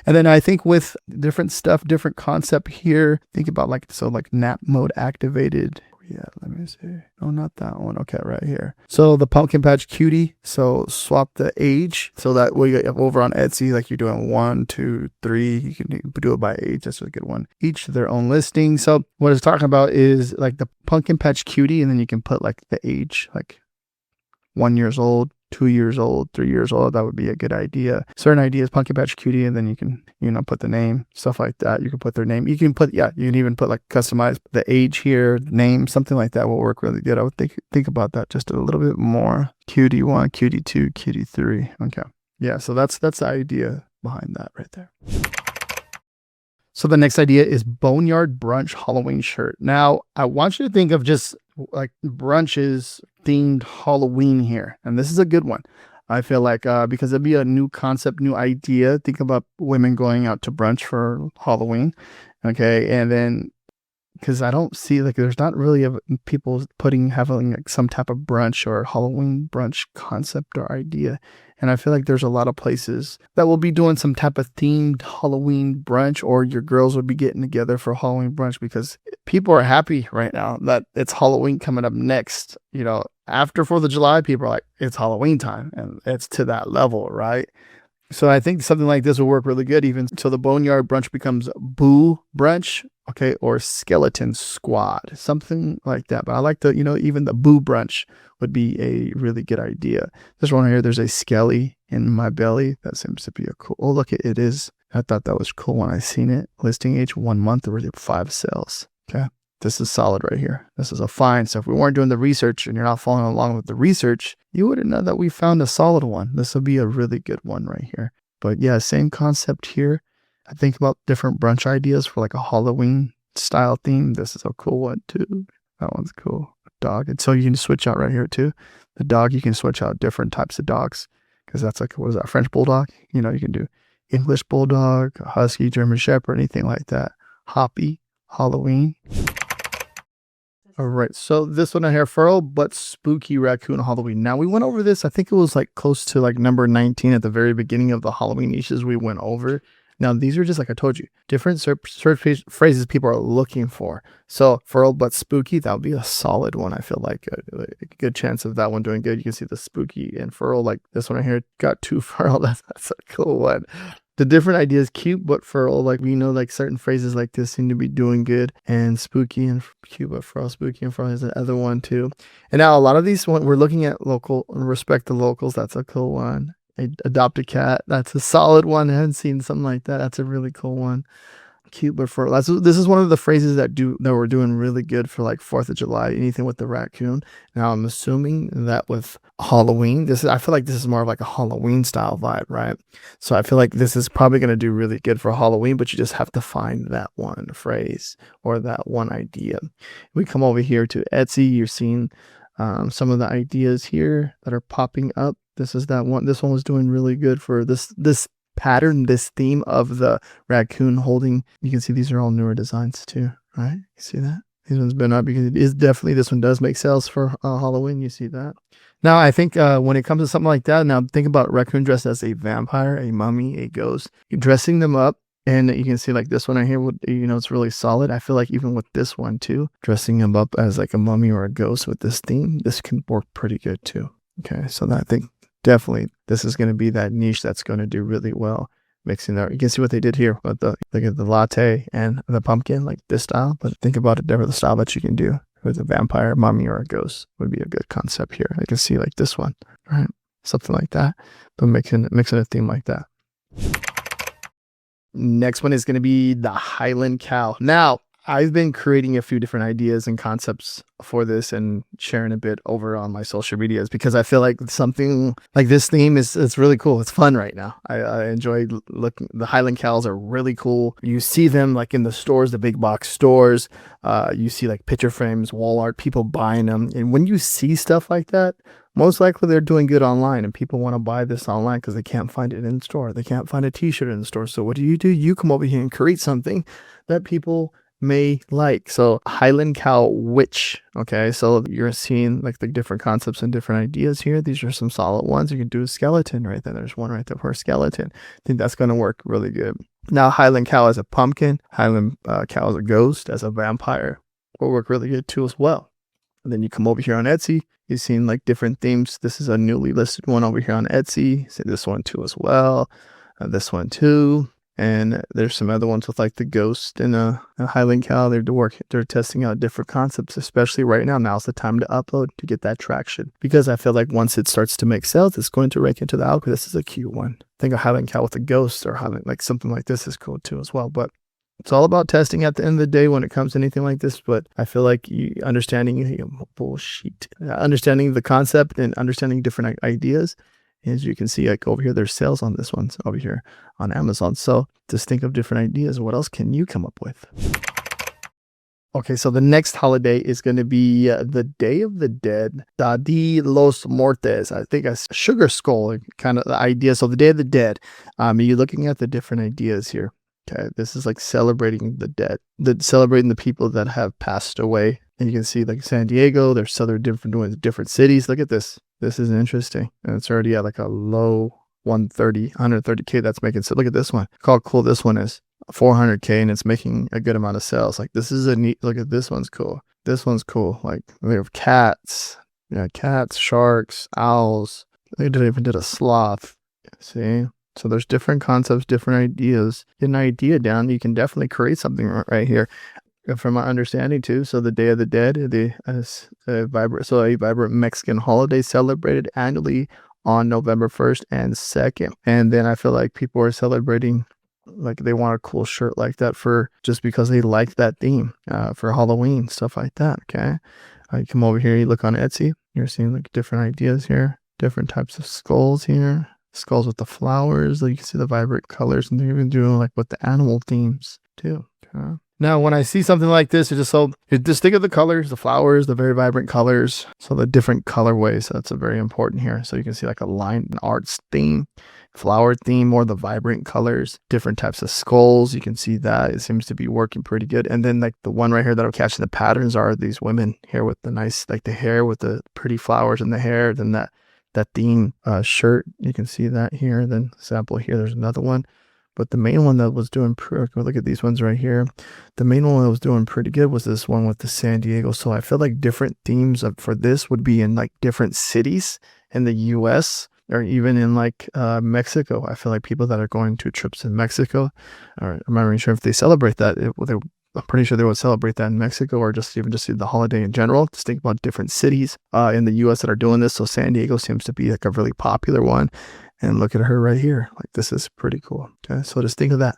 And then I think with different stuff, different concept here, think about like nap mode activated. Yeah, let me see. Oh, not that one. Okay, right here. So the pumpkin patch cutie. So swap the age. So that way over on Etsy, like you're doing 1, 2, 3. You can do it by age. That's a good one. Each their own listing. So what it's talking about is like the pumpkin patch cutie, and then you can put like the age, like 1 year old, 2 years old, 3 years old. That would be a good idea. Certain ideas, pumpkin patch cutie, and then you can, put the name, stuff like that. You can put their name. You can even put like customize the age here, name, something like that will work really good. I would think about that just a little bit more. Cutie 1, cutie 2, cutie 3. Okay. Yeah. So that's the idea behind that right there. So the next idea is Boneyard Brunch Halloween shirt. Now, I want you to think of just like brunches themed Halloween here. And this is a good one. I feel like because it'd be a new concept, new idea. Think about women going out to brunch for Halloween. Okay. And then because I don't see like there's not really people having like some type of brunch or Halloween brunch concept or idea. And I feel like there's a lot of places that will be doing some type of themed Halloween brunch, or your girls will be getting together for Halloween brunch because people are happy right now that it's Halloween coming up next. After 4th of July, people are like, it's Halloween time, and it's to that level, right? So I think something like this will work really good even. So the Boneyard brunch becomes Boo Brunch, okay, or Skeleton Squad, something like that. But I like the, even the Boo Brunch would be a really good idea. This one here, there's a skelly in my belly. That seems to be a cool, oh, look, it is. I thought that was cool when I seen it. Listing age 1 month, there were 5 sales. Okay. This is solid right here. This is a find. So if we weren't doing the research and you're not following along with the research, you wouldn't know that we found a solid one. This will be a really good one right here. But yeah, same concept here. I think about different brunch ideas for like a Halloween style theme. This is a cool one too. That one's cool. Dog. And so you can switch out right here too. The dog, you can switch out different types of dogs because that's like, what is that? French bulldog? You can do English bulldog, husky, German shepherd, anything like that. Hoppy, Halloween. All right, so this one I have Feral but Spooky Raccoon Halloween. Now we went over this, I think it was like close to like number 19 at the very beginning of the Halloween niches we went over. Now these are just like I told you, different search phrases people are looking for. So Feral but Spooky, that would be a solid one. I feel like a good chance of that one doing good. You can see the Spooky and Feral, like this one right here got 2 Feral. That's a cool one. The different ideas, cute but feral, like we know like certain phrases like this seem to be doing good. And spooky and cute but feral, spooky and feral is the other one too. And now a lot of these we're looking at local, respect the locals. That's a cool one. Adopt a cat. That's a solid one. I haven't seen something like that. That's a really cool one. Cute but feral. This is one of the phrases that were doing really good for like 4th of July, anything with the raccoon. Now I'm assuming that with Halloween, I feel like this is more of like a Halloween style vibe, right? So I feel like this is probably going to do really good for Halloween, but you just have to find that one phrase or that one idea. We come over here to Etsy. You're seeing some of the ideas here that are popping up. This is that one. This one was doing really good for this pattern, this theme of the raccoon holding. You can see these are all newer designs too, right? You see that? These ones been up because it is definitely, this one does make sales for Halloween. You see that? Now, I think when it comes to something like that, now think about raccoon dressed as a vampire, a mummy, a ghost. You're dressing them up, and you can see like this one right here, it's really solid. I feel like even with this one too, dressing them up as like a mummy or a ghost with this theme, this can work pretty good too. Okay, so I think definitely this is going to be that niche that's going to do really well. Mixing that, you can see what they did here with the latte and the pumpkin, like this style. But think about it, different style that you can do with a vampire, mummy, or a ghost would be a good concept here. I can see like this one, right? Something like that, but mixing a theme like that. Next one is going to be the Highland cow. Now, I've been creating a few different ideas and concepts for this and sharing a bit over on my social medias because I feel like something like this theme it's really cool. It's fun right now. I enjoy looking. The Highland cows are really cool. You see them like in the stores, the big box stores. You see like picture frames, wall art, people buying them. And when you see stuff like that, most likely they're doing good online and people want to buy this online because they can't find it in store. They can't find a t-shirt in the store. So what do? You come over here and create something that people may like. So Highland cow witch. Okay, so you're seeing like the different concepts and different ideas here. These are some solid ones. You can do a skeleton right there. There's one right there for a skeleton. I think that's going to work really good. Now Highland cow as a pumpkin, Highland cow as a ghost, as a vampire will work really good too as well. And then you come over here on Etsy, you've seen like different themes. This is a newly listed one over here on Etsy. See this one too as well. This one too. And there's some other ones with like the ghost and a Highland cow. They're testing out different concepts, especially right now. Now's the time to upload to get that traction. Because I feel like once it starts to make sales, it's going to rank into the algorithm. This is a cute one. I think a Highland cow with a ghost or Highland, like something like this is cool too as well. But it's all about testing at the end of the day when it comes to anything like this. But I feel like understanding the concept and understanding different ideas. As you can see, like over here, there's sales on this one over here on Amazon. So just think of different ideas. What else can you come up with? Okay, so the next holiday is going to be the Day of the Dead, Dia de los Muertos. I think a sugar skull, kind of the idea. So the Day of the Dead, you're looking at the different ideas here. Okay, this is like celebrating the dead, celebrating the people that have passed away. And you can see like San Diego, there's other different cities. Look at this. This is interesting. And it's already at like a low 130K that's making. So look at this one. Look how cool this one is. 400K and it's making a good amount of sales. Like this is a neat, look at this one's cool. This one's cool. Like we have cats. Yeah, cats, sharks, owls. They even did a sloth. See? So there's different concepts, different ideas. Get an idea down, you can definitely create something right here. From my understanding too, so the Day of the Dead, a vibrant Mexican holiday celebrated annually on November 1st and 2nd. And then I feel like people are celebrating, like they want a cool shirt like that for just because they like that theme for Halloween, stuff like that. Okay, you come over here, you look on Etsy, you're seeing like different ideas here, different types of skulls here, skulls with the flowers. Like you can see the vibrant colors, and they're even doing like with the animal themes too. Okay. Now, when I see something like this, just think of the colors, the flowers, the very vibrant colors. So the different colorways, that's a very important here. So you can see like a line arts theme, flower theme, or the vibrant colors, different types of skulls. You can see that it seems to be working pretty good. And then like the one right here that I'm catching the patterns are these women here with the nice, like the hair with the pretty flowers in the hair. Then that theme shirt, you can see that here. Then sample here, there's another one. But the main one that was doing, look at these ones right here. The main one that was doing pretty good was this one with the San Diego. So I feel like different themes for this would be in like different cities in the US or even in like Mexico. I feel like people that are going to trips in Mexico, or I'm not really sure if they celebrate that. I'm pretty sure they would celebrate that in Mexico, or just see the holiday in general. Just think about different cities in the US that are doing this. So San Diego seems to be like a really popular one. And look at her right here. Like, this is pretty cool. Okay, so just think of that.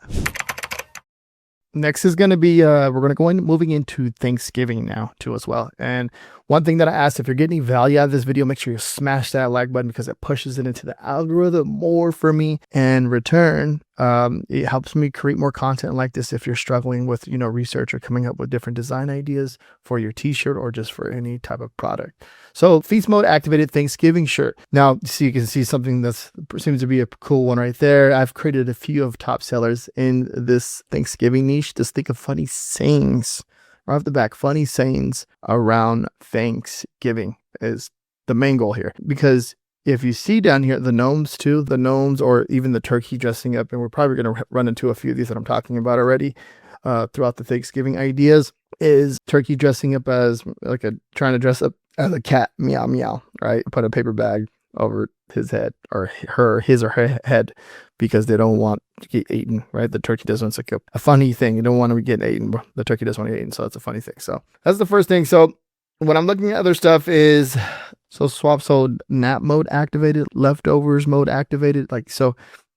Next is going to be, we're going to moving into Thanksgiving now too as well. And one thing that I asked, if you're getting value out of this video, make sure you smash that like button because it pushes it into the algorithm more for me. And return, it helps me create more content like this if you're struggling with, research or coming up with different design ideas for your t-shirt or just for any type of product. So feast mode activated Thanksgiving shirt. Now, you can see something that seems to be a cool one right there. I've created a few of top sellers in this Thanksgiving niche. Just think of funny sayings right off the back. Funny sayings around Thanksgiving is the main goal here. Because if you see down here, the gnomes or even the turkey dressing up, and we're probably going to run into a few of these that I'm talking about already throughout the Thanksgiving ideas, is turkey dressing up as trying to dress up as a cat, meow meow, right? Put a paper bag over his head or his or her head because they don't want to get eaten, right? The turkey doesn't. It's like a funny thing. You don't want to get eaten. The turkey doesn't want to get eaten, so it's a funny thing. So that's the first thing. So when I'm looking at other stuff is nap mode activated, leftovers mode activated,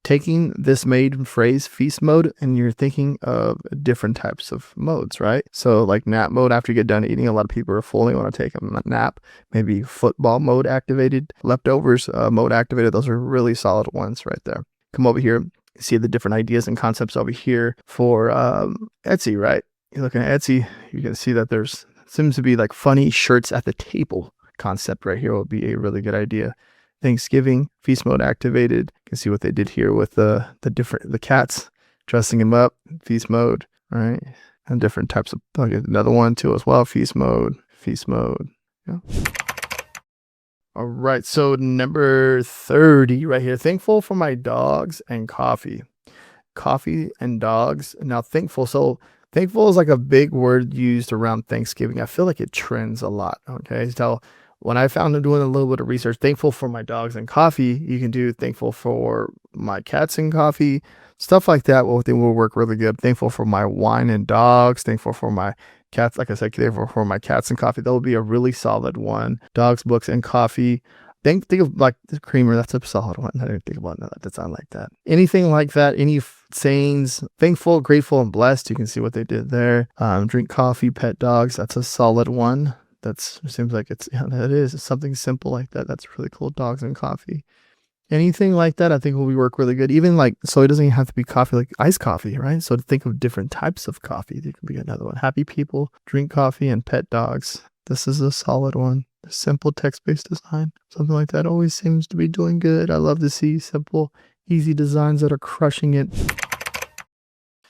taking this main phrase, feast mode, and you're thinking of different types of modes, right? So like nap mode, after you get done eating, a lot of people are full, they want to take a nap. Maybe football mode activated, leftovers mode activated. Those are really solid ones right there. Come over here, see the different ideas and concepts over here for Etsy, right? You're looking at Etsy, you can see that there's seems to be like funny shirts at the table concept right here. Would be a really good idea. Thanksgiving feast mode activated. You can see what they did here with the cats, dressing them up, feast mode, right? And different types of, another one too as well, feast mode. Yeah. All right, so number 30 right here. Thankful for my dogs and coffee. Coffee and dogs. Now thankful. So thankful is like a big word used around Thanksgiving. I feel like it trends a lot. Okay, so when I found I'm doing a little bit of research, thankful for my dogs and coffee, you can do thankful for my cats and coffee, stuff like that. Well, they will work really good. Thankful for my wine and dogs, thankful for my cats. Like I said, thankful for my cats and coffee. That will be a really solid one. Dogs, books, and coffee. Think of like the creamer. That's a solid one. I didn't think about that sound like that. Anything like that. Any sayings, thankful, grateful, and blessed. You can see what they did there. Drink coffee, pet dogs. That's a solid one. Seems like it's something simple like that. That's really cool. Dogs and coffee. Anything like that, I think will work really good. Even so it doesn't even have to be coffee, like iced coffee, right? So to think of different types of coffee, there could be another one. Happy people, drink coffee, and pet dogs. This is a solid one. Simple text-based design. Something like that always seems to be doing good. I love to see simple, easy designs that are crushing it.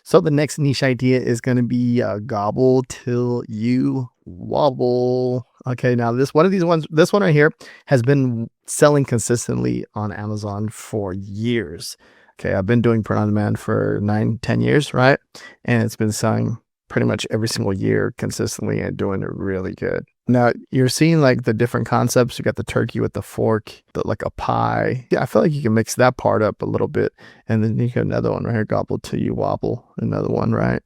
So the next niche idea is going to be Gobble Til You Wobble. Okay, now this one right here has been selling consistently on Amazon for years. Okay, I've been doing print on demand for 9-10 years, right? And it's been selling pretty much every single year consistently and doing it really good. Now you're seeing like the different concepts. You got the turkey with the fork, like a pie. Yeah, I feel like you can mix that part up a little bit. And then you got another one right here, Gobble Til You Wobble. Another one, right?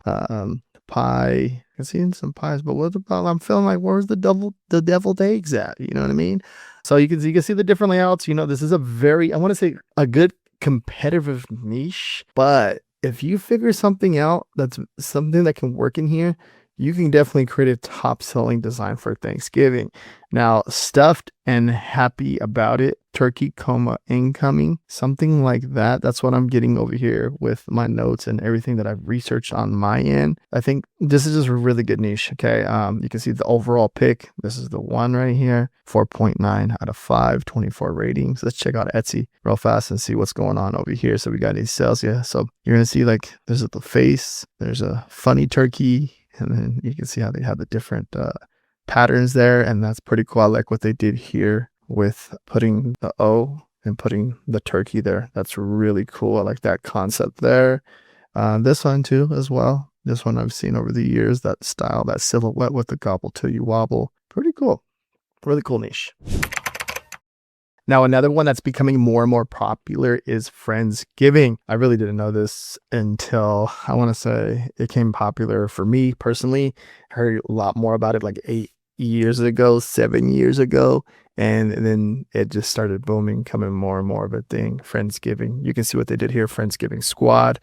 Pie. I'm seeing some pies, but what about, I'm feeling like, where's the deviled eggs at? You know what I mean? So you can see the different layouts. This is a very, I want to say, a good competitive niche, but if you figure something out, that's something that can work in here, you can definitely create a top selling design for Thanksgiving. Now, stuffed and happy about it, turkey coma incoming, something like that. That's what I'm getting over here with my notes and everything that I've researched on my end. I think this is just a really good niche. Okay. You can see the overall pick. This is the one right here, 4.9 out of 5, 24 ratings. Let's check out Etsy real fast and see what's going on over here. So we got these sales. Yeah. So you're going to see like there's the face, there's a funny turkey, and then you can see how they have the different patterns there. And that's pretty cool. I like what they did here with putting the O and putting the turkey there. That's really cool. I like that concept there. This one too as well. This one I've seen over the years, that style, that silhouette with the Gobble Til You Wobble. Pretty cool. Really cool niche. Now, another one that's becoming more and more popular is Friendsgiving. I really didn't know this until, I want to say, it became popular for me personally. I heard a lot more about it like 8 years ago, 7 years ago. And then it just started booming, coming more and more of a thing. Friendsgiving. You can see what they did here. Friendsgiving Squad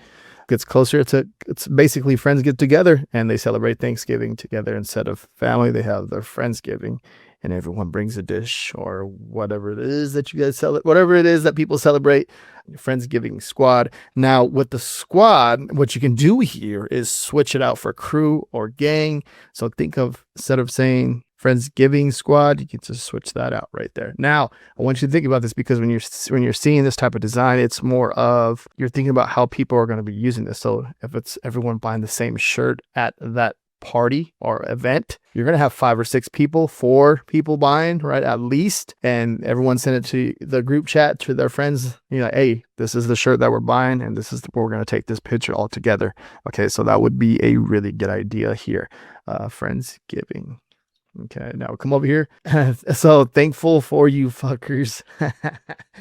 gets closer. It's basically friends get together and they celebrate Thanksgiving together. Instead of family, they have their Friendsgiving. And everyone brings a dish or whatever it is that you guys celebrate, whatever it is that people celebrate. Friendsgiving Squad. Now, with the squad, what you can do here is switch it out for crew or gang. So think of, instead of saying Friendsgiving Squad, you can just switch that out right there. Now, I want you to think about this, because when you're seeing this type of design, it's more of, you're thinking about how people are going to be using this. So if it's everyone buying the same shirt at that party or event, you're going to have 5 or 6 people, 4 people buying, right? At least. And everyone send it to the group chat to their friends. You're like, hey, this is the shirt that we're buying, and this is where we're going to take this picture all together. Okay. So that would be a really good idea here. Friendsgiving. Okay, now come over here. So thankful for you fuckers.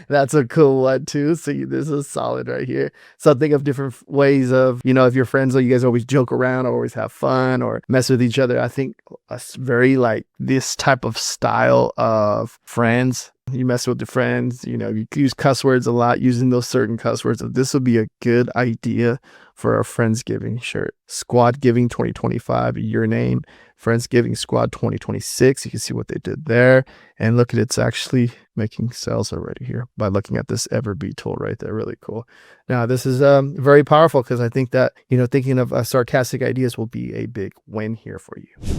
That's a cool one too. So this is solid right here. So think of different ways of, if your friends, you guys always joke around or always have fun or mess with each other. I think it's very like this type of style of friends. You mess with your friends, you use cuss words a lot, using those certain cuss words. This would be a good idea for a Friendsgiving shirt. Squad Giving 2025, your name. Friendsgiving Squad 2026. You can see what they did there. And look at it's actually making sales already here by looking at this Everbee tool right there. Really cool. Now, this is very powerful, because I think that, thinking of sarcastic ideas will be a big win here for you.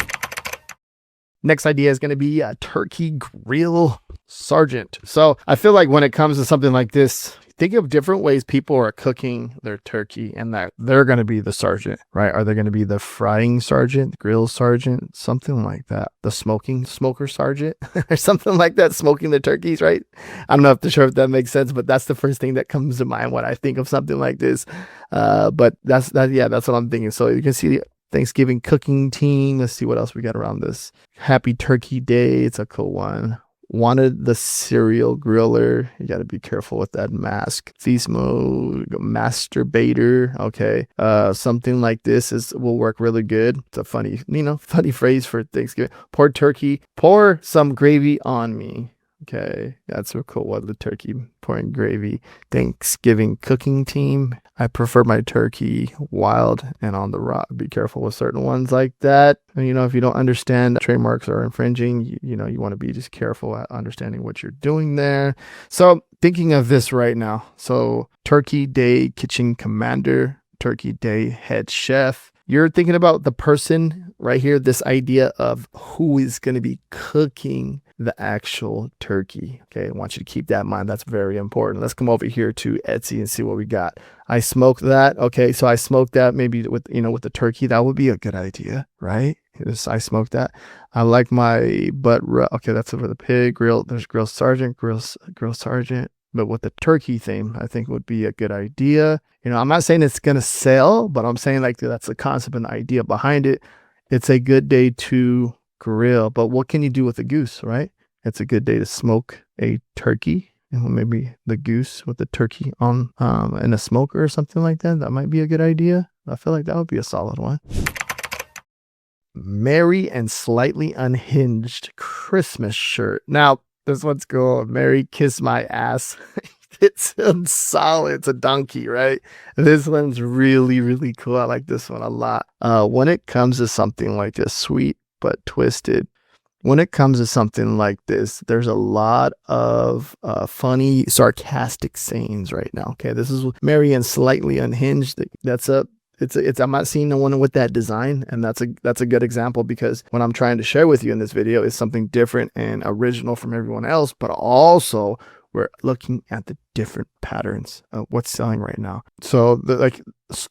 Next idea is going to be a turkey grill sergeant. So I feel like when it comes to something like this, think of different ways people are cooking their turkey, and that they're going to be the sergeant, right? Are they going to be the frying sergeant, grill sergeant, something like that? The smoker sergeant or something like that, smoking the turkeys, right? I'm not sure if that makes sense, but that's the first thing that comes to mind when I think of something like this. But that's what I'm thinking. So you can see the Thanksgiving cooking team. Let's see what else we got around this. Happy Turkey Day. It's a cool one. Wanted the serial griller. You got to be careful with that mask. Feast mode, masturbator. Okay. Something like this will work really good. It's a funny phrase for Thanksgiving. Pour turkey. Pour some gravy on me. Okay, that's a cool one. The turkey pouring gravy. Thanksgiving cooking team. I prefer my turkey wild and on the raw. Be careful with certain ones like that. And, if you don't understand trademarks are infringing, you want to be just careful at understanding what you're doing there. So thinking of this right now. So Turkey Day kitchen commander, Turkey Day head chef. You're thinking about the person right here, this idea of who is going to be cooking the actual turkey. Okay, I want you to keep that in mind. That's very important. Let's come over here to Etsy and see what we got. I smoked that. Okay, so I smoked that maybe with the turkey. That would be a good idea, right? I smoked that. I like my butt rub. Okay, that's over the pig grill. There's grill sergeant, grill sergeant. But with the turkey theme, I think would be a good idea. I'm not saying it's going to sell, but I'm saying like that's the concept and the idea behind it. It's a good day to grill. But what can you do with a goose, right? It's a good day to smoke a turkey, and maybe the goose with the turkey on in a smoker or something like that. That might be a good idea. I feel like that would be a solid one. Merry and Slightly Unhinged Christmas shirt. Now, this one's cool. Merry Kiss My Ass. It's solid. It's a donkey, right? This one's really, really cool. I like this one a lot. When it comes to something like this, sweet but twisted, when it comes to something like this, there's a lot of funny, sarcastic sayings right now. Okay, this is Merry and Slightly Unhinged. I'm not seeing no one with that design, and that's a good example, because what I'm trying to share with you in this video is something different and original from everyone else, but also we're looking at the different patterns of what's selling right now. So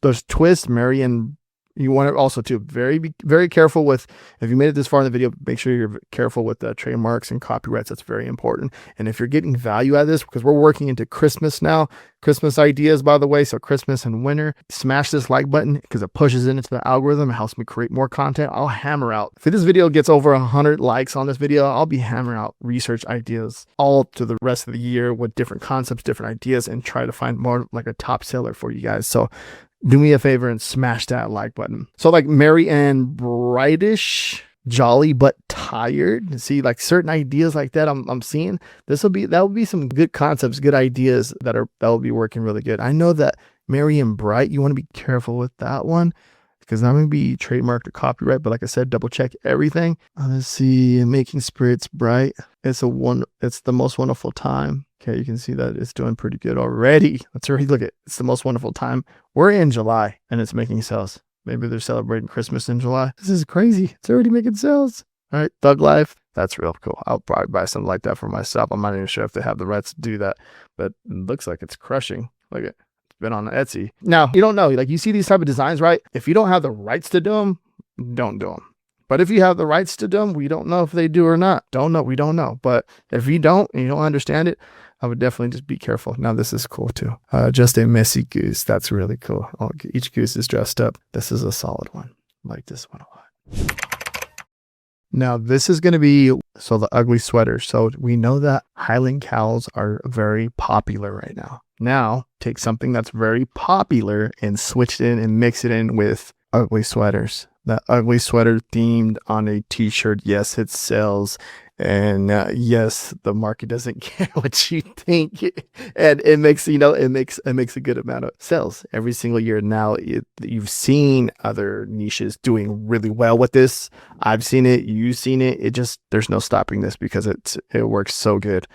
there's twist, Merry, and you want to also be very careful with, if you made it this far in the video, make sure you're careful with the trademarks and copyrights. That's very important. And if you're getting value out of this, because we're working into Christmas now, Christmas ideas, by the way, so Christmas and winter, smash this like button because it pushes it into the algorithm. It helps me create more content. I'll hammer out, if this video gets over 100 likes on this video, I'll be hammering out research ideas all to the rest of the year with different concepts, different ideas, and try to find more like a top seller for you guys. So do me a favor and smash that like button. So like Merry and Brightish, Jolly but Tired. See, like certain ideas like that I'm seeing. That will be some good concepts, good ideas that will be working really good. I know that Merry and Bright, you want to be careful with that one, because that may be trademarked or copyright, but like I said, double check everything. Let's see, Making Spirits Bright. It's the most wonderful time. Okay, you can see that it's doing pretty good already. Let's already look at It's the most wonderful time. We're in July and it's making sales. Maybe they're celebrating Christmas in July. This is crazy. It's already making sales. All right, Thug Life. That's real cool. I'll probably buy something like that for myself. I'm not even sure if they have the rights to do that, but it looks like it's crushing. Look at been on Etsy. Now, you don't know, like you see these type of designs, right? If you don't have the rights to do them, don't do them. But if you have the rights to do them, we don't know if they do or not. We don't know. But if you don't, and you don't understand it, I would definitely just be careful. Now, this is cool too. Just a messy goose. That's really cool. Each goose is dressed up. This is a solid one. I like this one a lot. Now, this is going to be, the ugly sweater. So we know that Highland cows are very popular right now. Now, take something that's very popular and switch it in and mix it in with ugly sweaters. That ugly sweater themed on a t-shirt. Yes, it sells. And yes, the market doesn't care what you think. And it makes, it makes a good amount of sales every single year. Now, you've seen other niches doing really well with this. I've seen it. You've seen it. There's no stopping this because it works so good.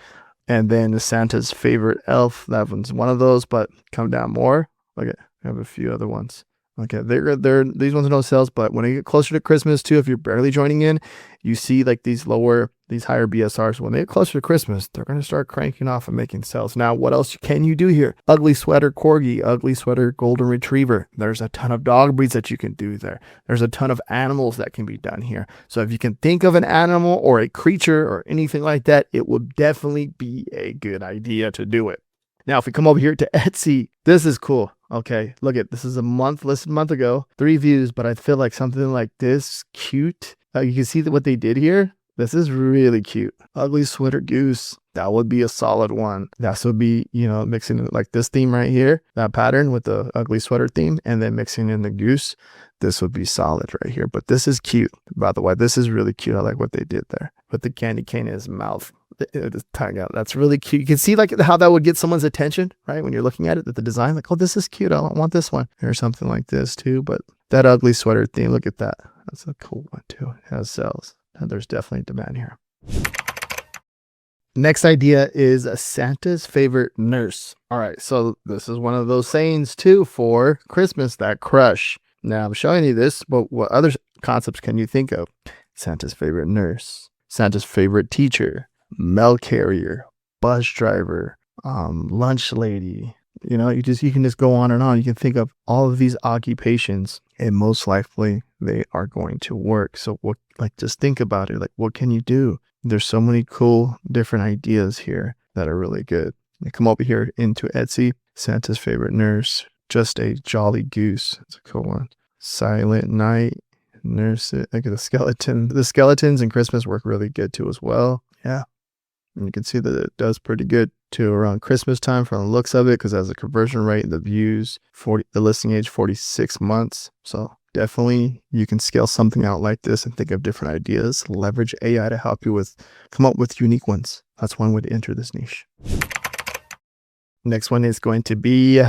And then Santa's favorite elf. That one's one of those, but come down more. Look at, I have a few other ones. Okay, these ones are no sales, but when you get closer to Christmas too, if you're barely joining in, you see like these higher BSRs. When they get closer to Christmas, they're going to start cranking off and making sales. Now, what else can you do here? Ugly sweater corgi, ugly sweater golden retriever. There's a ton of dog breeds that you can do there. There's a ton of animals that can be done here. So if you can think of an animal or a creature or anything like that, it would definitely be a good idea to do it. Now, if we come over here to Etsy, this is cool. Okay, look at this is listed a month ago, 3 views, but I feel like something like this cute. You can see what they did here. This is really cute. Ugly sweater goose. That would be a solid one. That would be, mixing it like this theme right here, that pattern with the ugly sweater theme, and then mixing in the goose. This would be solid right here. But this is cute. By the way, this is really cute. I like what they did there. Put the candy cane in his mouth. Tongue out. That's really cute. You can see like how that would get someone's attention, right? When you're looking at it, the design, like, oh, this is cute. I want this one. Or something like this too. But that ugly sweater theme, look at that. That's a cool one too. It has sales. And there's definitely demand here. Next idea is Santa's favorite nurse. All right. So this is one of those sayings too for Christmas, that crush. Now I'm showing you this, but what other concepts can you think of? Santa's favorite nurse, Santa's favorite teacher, mail carrier, bus driver, lunch lady. You can just go on and on. You can think of all of these occupations, and most likely they are going to work. So just think about it. Like, what can you do? There's so many cool different ideas here that are really good. You come over here into Etsy, Santa's favorite nurse, just a jolly goose. It's a cool one. Silent night, And there's it. Look at the skeleton. The skeletons in Christmas work really good too as well. Yeah. And you can see that it does pretty good too around Christmas time from the looks of it, because it has a conversion rate, the views, the listing age 46 months. So definitely you can scale something out like this and think of different ideas. Leverage AI to help you come up with unique ones. That's one way to enter this niche. Next one is going to be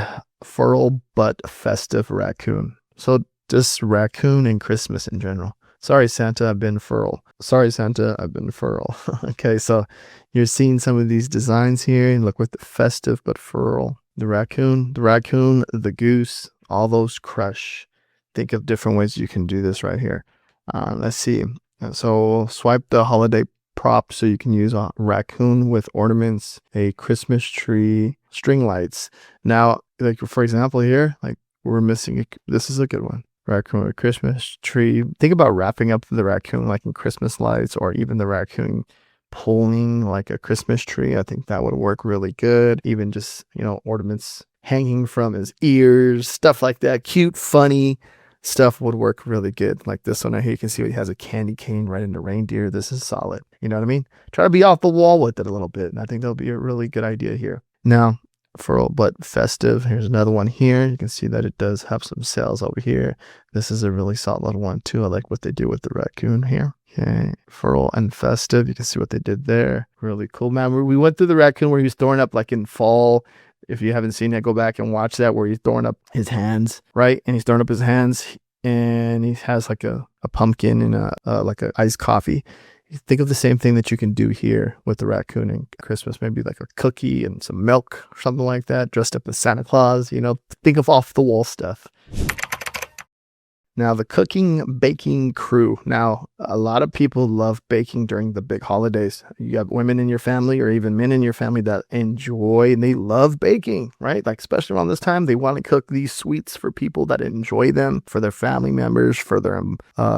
Furl but Festive Raccoon. So just raccoon and Christmas in general. Sorry, Santa, I've been Furl. Sorry, Santa, I've been Furl. Okay, so you're seeing some of these designs here. And look with the festive but Furl. The raccoon, the goose, all those crush. Think of different ways you can do this right here. Let's see. So swipe the holiday prop so you can use a raccoon with ornaments, a Christmas tree, string lights. Now, like for example here, like we're missing, this is a good one. Raccoon with Christmas tree. Think about wrapping up the raccoon like in Christmas lights, or even the raccoon pulling like a Christmas tree. I think that would work really good. Even just, ornaments hanging from his ears, stuff like that. Cute, funny stuff would work really good. Like this one right here, you can see he has a candy cane right in the reindeer. This is solid. You know what I mean? Try to be off the wall with it a little bit. And I think that'll be a really good idea here. Now, Furl but Festive. Here's another one here. You can see that it does have some sales over here. This is a really solid one too. I like what they do with the raccoon here. Okay, Furl and Festive. You can see what they did there. Really cool, man. We went through the raccoon where he was throwing up like in fall. If you haven't seen it, go back and watch that, where he's throwing up his hands, right? And he's throwing up his hands, and he has like a pumpkin and like a iced coffee. Think of the same thing that you can do here with the raccoon and Christmas, maybe like a cookie and some milk or something like that, dressed up as Santa Claus, think of off the wall stuff. Now the cooking, baking crew. Now, a lot of people love baking during the big holidays. You have women in your family or even men in your family that enjoy and they love baking, right? Like especially around this time, they want to cook these sweets for people that enjoy them, for their family members, for their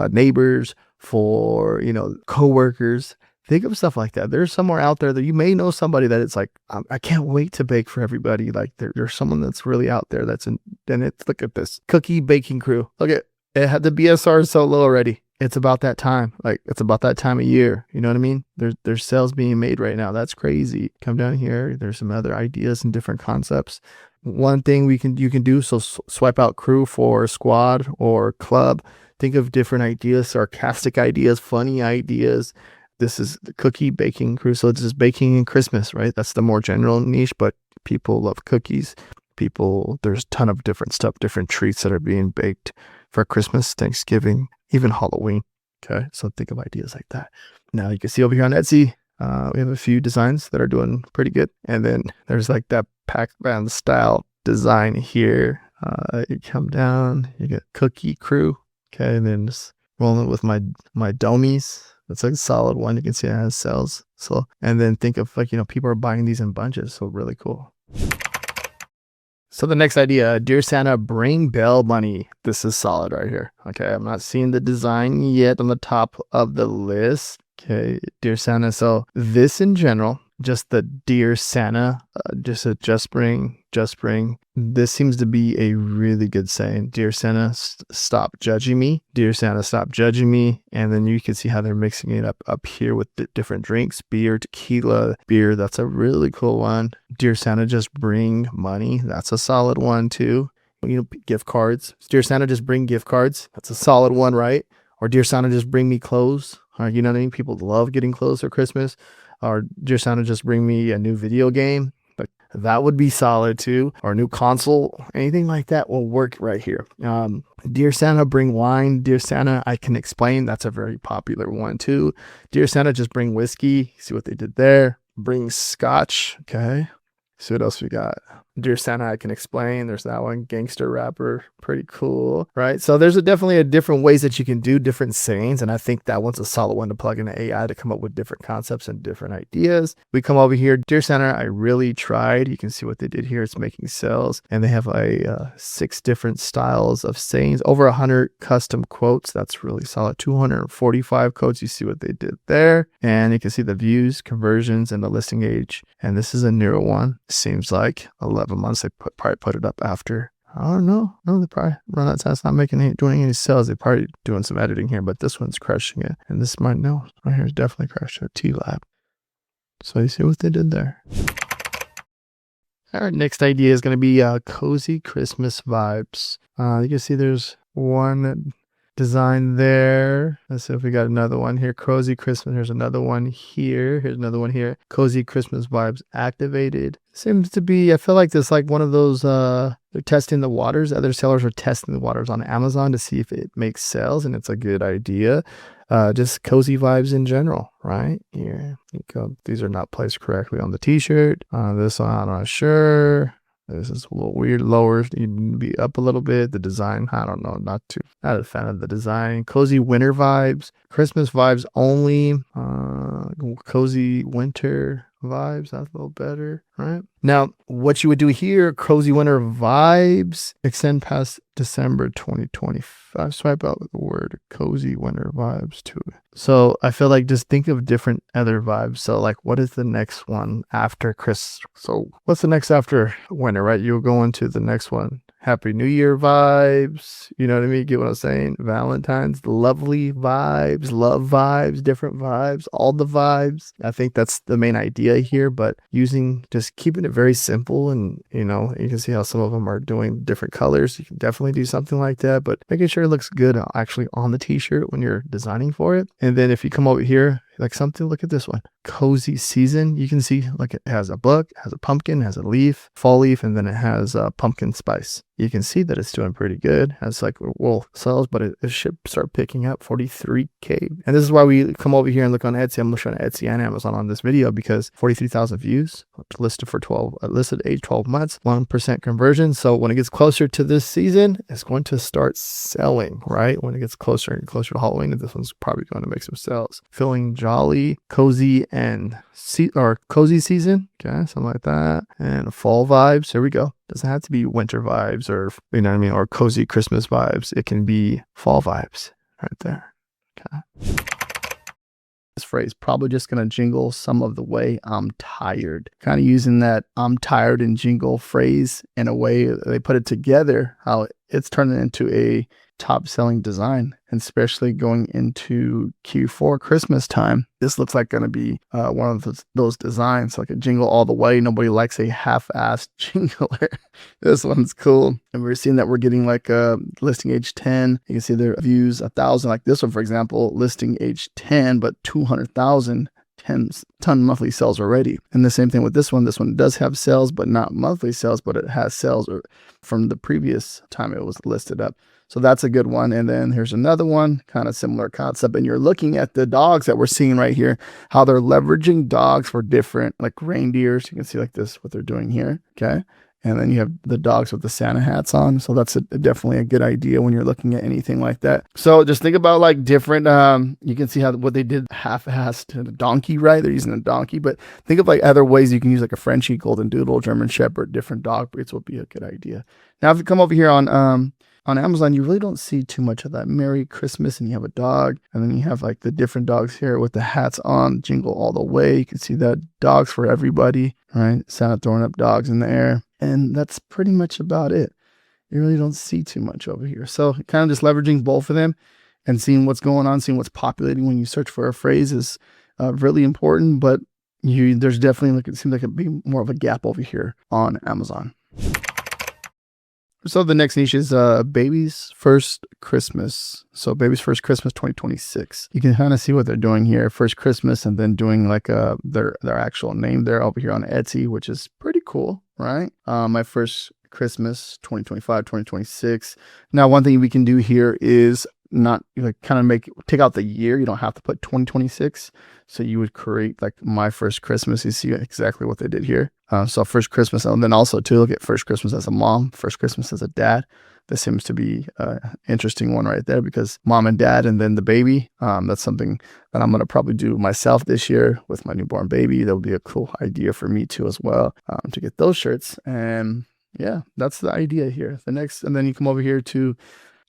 neighbors, for, coworkers. Think of stuff like that. There's somewhere out there that you may know somebody that it's like, I can't wait to bake for everybody. Like there's someone that's really out there look at this cookie baking crew. Look at it, had the BSR so low already. It's about that time. Like it's about that time of year. You know what I mean? There's sales being made right now. That's crazy. Come down here. There's some other ideas and different concepts. One thing you can do, so swipe out crew for squad or club. Think of different ideas, sarcastic ideas, funny ideas. This is the cookie baking crew. So it's just baking in Christmas, right? That's the more general niche, but people love cookies. There's a ton of different stuff, different treats that are being baked for Christmas, Thanksgiving, even Halloween. Okay, so think of ideas like that. Now you can see over here on Etsy, we have a few designs that are doing pretty good. And then there's like that Pac-Man style design here. You come down, you get cookie crew. Okay, and then just rolling it with my domies. That's a solid one. You can see it has sales. So, and then think of like, people are buying these in bunches. So really cool. So the next idea, Dear Santa, bring bell money. This is solid right here. Okay, I'm not seeing the design yet on the top of the list. Okay, Dear Santa. So this in general, just the Dear Santa, just bring. This seems to be a really good saying. Dear Santa, stop judging me. Dear Santa, stop judging me. And then you can see how they're mixing it up here with the different drinks, beer, tequila, beer. That's a really cool one. Dear Santa, just bring money. That's a solid one too. Gift cards. Dear Santa, just bring gift cards. That's a solid one, right? Or Dear Santa, just bring me clothes. Or, you know what I mean? People love getting clothes for Christmas. Or Dear Santa, just bring me a new video game. But that would be solid too. Or a new console. Anything like that will work right here. Dear Santa, bring wine. Dear Santa, I can explain. That's a very popular one too. Dear Santa, just bring whiskey. See what they did there. Bring scotch. Okay. See what else we got. Dear Santa, I can explain. There's that one. Gangster rapper. Pretty cool. Right. So there's definitely a different ways that you can do different sayings. And I think that one's a solid one to plug into AI to come up with different concepts and different ideas. We come over here. Dear Santa, I really tried. You can see what they did here. It's making sales. And they have 6 different styles of sayings. Over 100 custom quotes. That's really solid. 245 quotes. You see what they did there. And you can see the views, conversions, and the listing age. And this is a newer one. Seems like 11 months. They probably put it up after I don't know. No, they probably run out of time. It's not doing any sales. They're probably doing some editing here, but this one's crushing it. And this might know. Right here is definitely crushing it. T-Lab. So you see what they did there. All right, next idea is going to be cozy Christmas vibes. You can see there's one design there. Let's see if we got another one here. Cozy Christmas. Here's another one here. Here's another one here. Cozy Christmas vibes activated. Seems to be, I feel like this like one of those, they're testing the waters. Other sellers are testing the waters on Amazon to see if it makes sales, and it's a good idea. Just cozy vibes in general, right? Here you go. These are not placed correctly on the t-shirt. This one, I'm not sure. This is a little weird. Lower, you need to be up a little bit. The design, I don't know, not a fan of the design. Cozy winter vibes, Christmas vibes only. Cozy winter vibes, that's a little better, right? Now, what you would do here, cozy winter vibes, extend past December 2025. Swipe out the word cozy winter vibes too. So I feel like just think of different other vibes. So like, what is the next one after Chris? So what's the next after winter, right? You'll go into the next one. Happy New Year vibes. You know what I mean? Get what I'm saying? Valentine's, lovely vibes, love vibes, different vibes, all the vibes. I think that's the main idea here, but just keeping it very simple. And, you know, you can see how some of them are doing different colors. You can definitely do something like that, but making sure it looks good actually on the t-shirt when you're designing for it. And then if you come over here, like something, look at this one. Cozy season. You can see like it has a book, has a pumpkin, has a leaf, fall leaf, and then it has pumpkin spice. You can see that it's doing pretty good. Has like, well, sales, but it should start picking up 43K. And this is why we come over here and look on Etsy. I'm looking on Etsy and Amazon on this video because 43,000 views, listed for listed age 12 months, 1% conversion. So when it gets closer to this season, it's going to start selling, right? When it gets closer and closer to Halloween, this one's probably going to make some sales. Feeling jolly, cozy, and cozy season. Okay, something like that. And fall vibes. Here we go. Doesn't have to be winter vibes or, you know what I mean, or cozy Christmas vibes. It can be fall vibes right there. Okay. This phrase probably just going to jingle some of the way I'm tired. Kind of using that I'm tired and jingle phrase in a way they put it together, how it's turning into a top selling design, and especially going into Q4 Christmas time. This looks like going to be one of those designs, like a jingle all the way. Nobody likes a half-assed jingler. This one's cool. And we're seeing that we're getting like a listing age 10. You can see their views 1,000. Like this one, for example, listing age 10, but 200,000 ton monthly sales already. And the same thing with this one. This one does have sales, but not monthly sales, but it has sales from the previous time it was listed up. So that's a good one. And then here's another one, kind of similar concept. And you're looking at the dogs that we're seeing right here, how they're leveraging dogs for different, like reindeers. You can see like this, what they're doing here. Okay. And then you have the dogs with the Santa hats on. So that's definitely a good idea when you're looking at anything like that. So just think about like different, you can see what they did half-assed a donkey, right? They're using a donkey, but think of like other ways you can use like a Frenchie, Golden Doodle, German Shepherd, different dog breeds would be a good idea. Now, if you come over here on Amazon, you really don't see too much of that. Merry Christmas, and you have a dog, and then you have like the different dogs here with the hats on, jingle all the way. You can see that dogs for everybody, right? Santa throwing up dogs in the air. And that's pretty much about it. You really don't see too much over here. So kind of just leveraging both of them and seeing what's going on, seeing what's populating when you search for a phrase is really important. But there's definitely, it seems like it'd be more of a gap over here on Amazon. So the next niche is Baby's First Christmas. So Baby's First Christmas 2026. You can kind of see what they're doing here. First Christmas, and then doing like their actual name there over here on Etsy, which is pretty cool, right? My First Christmas 2025, 2026. Now, one thing we can do here is not like kind of take out the year. You don't have to put 2026. So you would create like My First Christmas. You see exactly what they did here. So First Christmas, and then also to look at First Christmas as a mom, First Christmas as a dad. This seems to be an interesting one right there, because mom and dad and then the baby. That's something that I'm going to probably do myself this year with my newborn baby. That would be a cool idea for me too as well, to get those shirts. And yeah, that's the idea here. And then you come over here to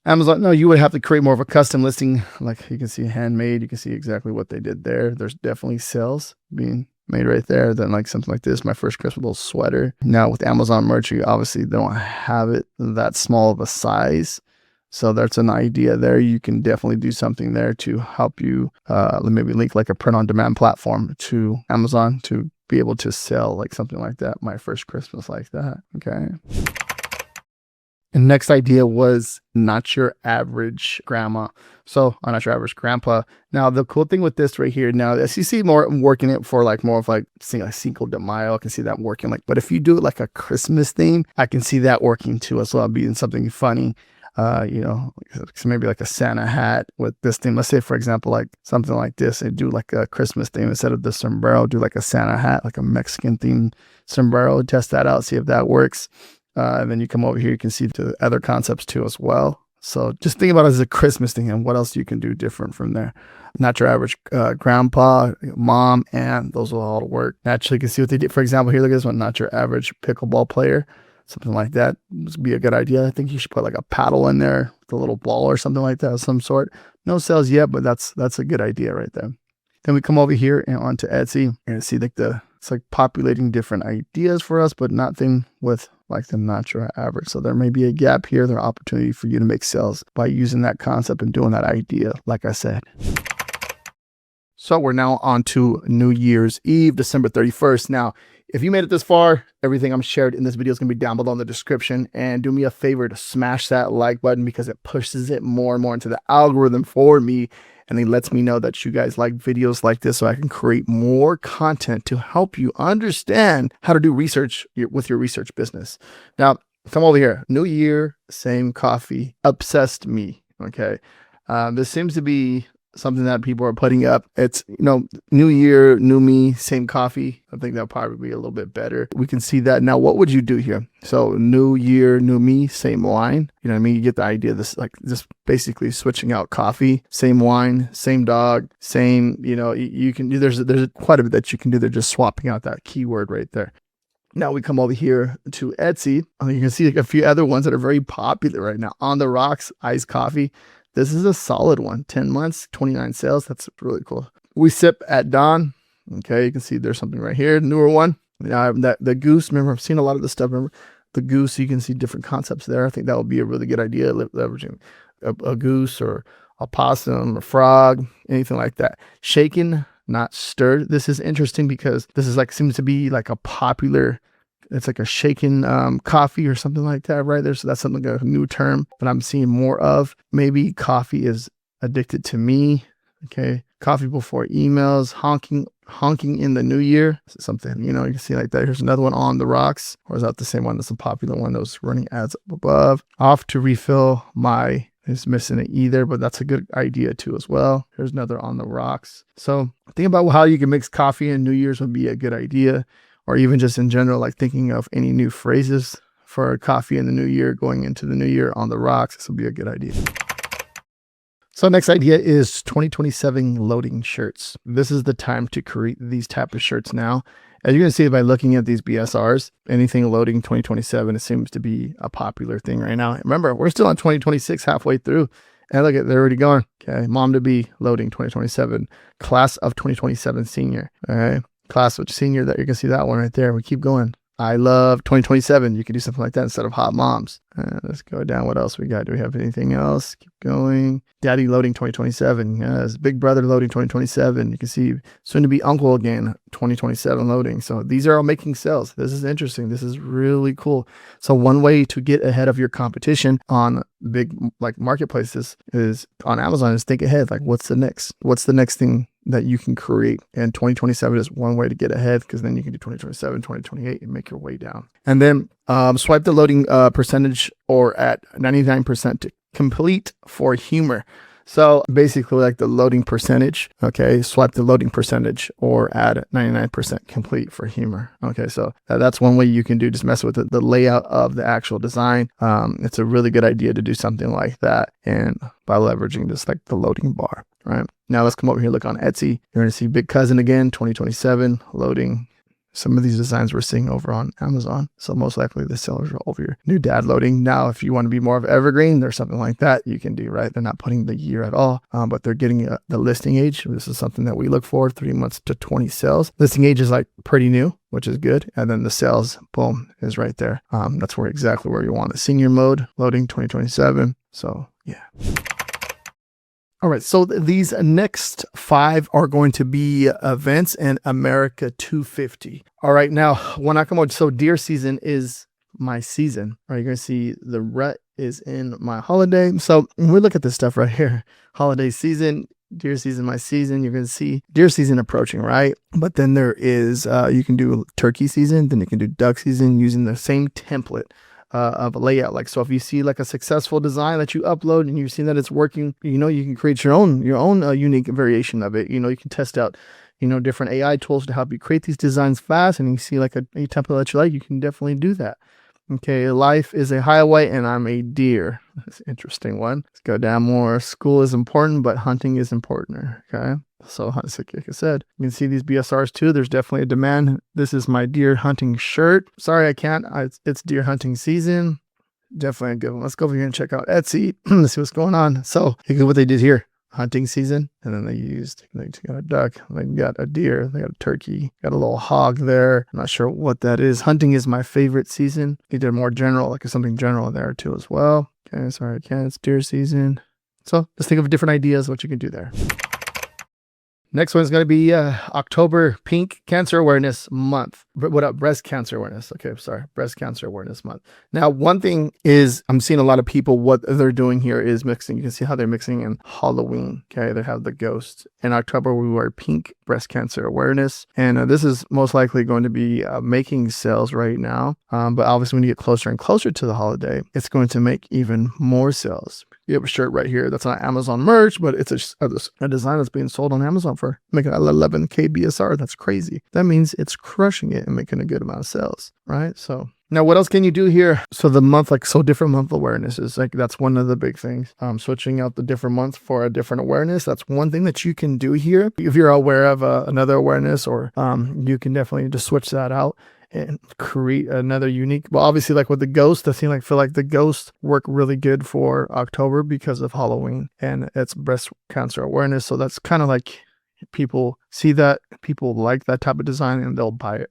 Amazon. No, you would have to create more of a custom listing. Like you can see handmade. You can see exactly what they did there. There's definitely sales being made right there. Then like something like this, my first Christmas little sweater. Now with Amazon merch, you obviously don't have it that small of a size. So that's an idea there. You can definitely do something there to help you maybe link like a print on demand platform to Amazon to be able to sell like something like that. My first Christmas like that. Okay. And next idea was not your average grandma. So not your average grandpa. Now the cool thing with this right here, now as you see more working it for like more of like Cinco de Mayo, I can see that working like, but if you do it like a Christmas theme, I can see that working too as well, being something funny. Maybe like a Santa hat with this theme. Let's say, for example, like something like this, and do like a Christmas theme instead of the sombrero, do like a Santa hat, like a Mexican themed sombrero. Test that out, see if that works. And then you come over here, you can see the other concepts too as well. So just think about it as a Christmas thing and what else you can do different from there. Not your average grandpa, mom, and those will all work. Naturally, you can see what they did. For example, here, look at this one, not your average pickleball player. Something like that would be a good idea. I think you should put like a paddle in there with a little ball or something like that of some sort. No sales yet, but that's a good idea right there. Then we come over here and onto Etsy and see like it's like populating different ideas for us, but nothing with like the not your average. So there may be a gap here. There's an opportunity for you to make sales by using that concept and doing that idea, like I said. So we're now on to New Year's Eve, December 31st. Now, if you made it this far, everything I'm shared in this video is going to be down below in the description. And do me a favor to smash that like button because it pushes it more and more into the algorithm for me. And it lets me know that you guys like videos like this so I can create more content to help you understand how to do research with your research business. Now, come over here. New year, same coffee. Obsessed me. Okay. This seems to be something that people are putting up. It's, new year, new me, same coffee. I think that'll probably be a little bit better. We can see that. Now, what would you do here? So new year, new me, same wine. You know what I mean? You get the idea. This like just basically switching out coffee, same wine, same dog, same, you can do, there's quite a bit that you can do. They're just swapping out that keyword right there. Now we come over here to Etsy. You can see like a few other ones that are very popular right now. On the Rocks, iced coffee. This is a solid one. 10 months, 29 sales. That's really cool. We sip at dawn. Okay, you can see there's something right here. Newer one. The goose. Remember, I've seen a lot of this stuff. Remember the goose. You can see different concepts there. I think that would be a really good idea. Leveraging a goose or a possum, a frog, anything like that. Shaken, not stirred. This is interesting because this is like seems to be like a popular. It's like a shaken coffee or something like that right there. So that's something like a new term that I'm seeing more of. Maybe coffee is addicted to me. Okay. Coffee before emails, honking in the new year. Something, you can see like that. Here's another one on the rocks. Or is that the same one? That's a popular one. Those running ads up above. Off to refill my, is missing it either, but that's a good idea too as well. Here's another on the rocks. So think about how you can mix coffee and New Year's would be a good idea. Or even just in general, like thinking of any new phrases for coffee in the new year, going into the new year on the rocks. This will be a good idea. So next idea is 2027 loading shirts. This is the time to create these type of shirts now. As you're going to see by looking at these BSRs, anything loading 2027, it seems to be a popular thing right now. Remember, we're still on 2026 halfway through. And look at, they're already going. Okay, mom to be loading 2027, class of 2027 senior. All right. Class of senior, that you can see that one right there. We keep going. I love 2027. You can do something like that instead of hot moms. Let's go down. What else we got? Do we have anything else? Keep going. Daddy loading 2027. Yes. Big brother loading 2027. You can see soon to be uncle again, 2027 loading. So these are all making sales. This is interesting. This is really cool. So one way to get ahead of your competition on big like marketplaces is on Amazon is think ahead. Like what's the next thing that you can create? And 2027 is one way to get ahead because then you can do 2027, 2028 and make your way down. And then swipe the loading percentage or at 99% to complete for humor. So basically like the loading percentage, okay, swipe the loading percentage or add 99% complete for humor. Okay, so that's one way you can do, just mess with the layout of the actual design. It's a really good idea to do something like that and by leveraging just like the loading bar, right? Now let's come over here, look on Etsy. You're going to see Big Cousin again, 2027 loading. some of these designs we're seeing over on Amazon. So most likely the sellers are over your new dad loading. Now, if you want to be more of evergreen, there's something like that you can do, right? They're not putting the year at all, but they're getting the listing age. This is something that we look for, 3 months to 20 sales. Listing age is like pretty new, which is good. And then the sales, boom, is right there. That's exactly where you want it. Senior mode, loading 2027. So yeah. All right, so these next 5 are going to be events in America 250. All right, now, so deer season is my season. All right, you're going to see the rut is in my holiday. So when we look at this stuff right here, holiday season, deer season, my season, you're going to see deer season approaching, right? But then there is, you can do turkey season, then you can do duck season using the same template of a layout. Like, so if you see like a successful design that you upload and you've seen that it's working, you can create your own unique variation of it. You can test out, different AI tools to help you create these designs fast. And you see like a template that you like, you can definitely do that. Okay, life is a highway and I'm a deer. That's an interesting one. Let's go down more. School is important, but hunting is important. Okay. So like I said, you can see these BSRs too. There's definitely a demand. This is my deer hunting shirt. Sorry, I can't. It's deer hunting season. Definitely a good one. Let's go over here and check out Etsy. Let's see what's going on. So look at what they did here. Hunting season, and then they got a duck, they got a deer, they got a turkey, got a little hog there. I'm not sure what that is. Hunting is my favorite season. He did more general, like something general there too as well. Okay, sorry, it's deer season. So just think of different ideas what you can do there. Next one is going to be October Pink Cancer Awareness Month. What up? Breast Cancer Awareness. Okay, sorry. Breast Cancer Awareness Month. Now, one thing is I'm seeing a lot of people, what they're doing here is mixing. You can see how they're mixing in Halloween. Okay, they have the ghost. In October, we wear pink breast cancer awareness. And this is most likely going to be making sales right now. But obviously, when you get closer and closer to the holiday, it's going to make even more sales. You have a shirt right here that's not Amazon merch, but it's a design that's being sold on Amazon for making 11K BSR. That's crazy. That means it's crushing it and making a good amount of sales, right? So now what else can you do here? So the month, different month awareness is that's one of the big things. Switching out the different months for a different awareness. That's one thing that you can do here. If you're aware of another awareness, or you can definitely just switch that out and create another unique. Well, obviously, like with the ghost, I feel like the ghosts work really good for October because of Halloween and it's breast cancer awareness. So that's kind of like people see that, people like that type of design and they'll buy it.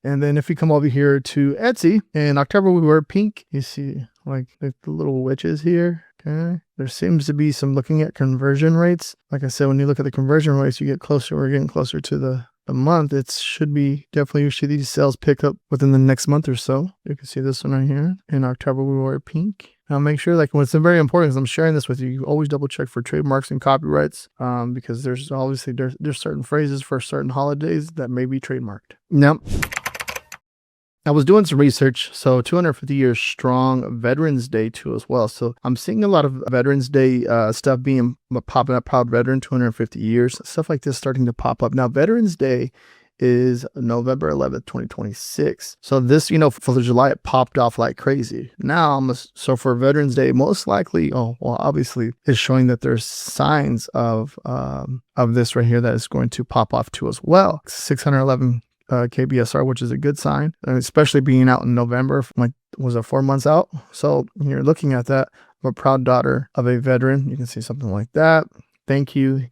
And then if you come over here to Etsy, in October we wear pink. You see like the little witches here. Okay. There seems to be some looking at conversion rates. Like I said, when you look at the conversion rates, you get closer. We're getting closer to the month. It should be definitely, you should these sales pick up within the next month or so. You can see this one right here. In October, we wear pink. Now make sure, like, what's very important is I'm sharing this with you. You always double check for trademarks and copyrights, because there's obviously there's certain phrases for certain holidays that may be trademarked. Now, I was doing some research, so 250 years strong, Veterans Day too as well. So I'm seeing a lot of Veterans Day stuff popping up, Proud Veteran, 250 years, stuff like this starting to pop up. Now, Veterans Day is November 11th, 2026. So this, 4th of July, it popped off like crazy. Now, so for Veterans Day, most likely, obviously, is showing that there's signs of this right here that is going to pop off too as well. 611 KBSR, which is a good sign, especially being out in November, was it 4 months out? So when you're looking at that, I'm a proud daughter of a veteran. You can see something like that. Thank you.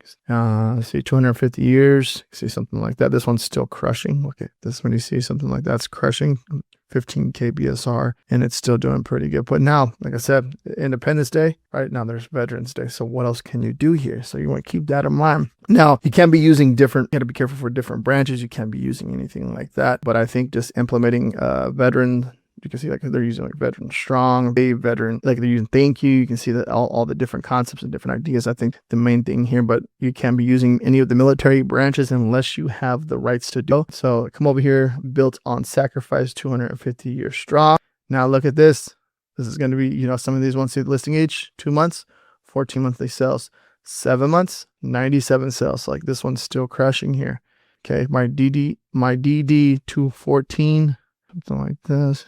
See 250 years. See something like that. This one's still crushing. Okay, this when you see something like that's crushing. 15 KBSR, and it's still doing pretty good. But now, like I said, Independence Day, right now there's Veterans Day. So what else can you do here? So you want to keep that in mind. Now, you can be using you got to be careful for different branches. You can't be using anything like that. But I think just implementing veteran, you can see like they're using like veteran strong, veteran, like they're using thank you. You can see that all the different concepts and different ideas. I think the main thing here, but you can't be using any of the military branches unless you have the rights to do. So come over here, built on sacrifice, 250 years strong. Now look at this. This is going to be, some of these ones see the listing age, 2 months, 14 monthly sales, 7 months, 97 sales. Like this one's still crushing here. Okay. My DD 214, something like this.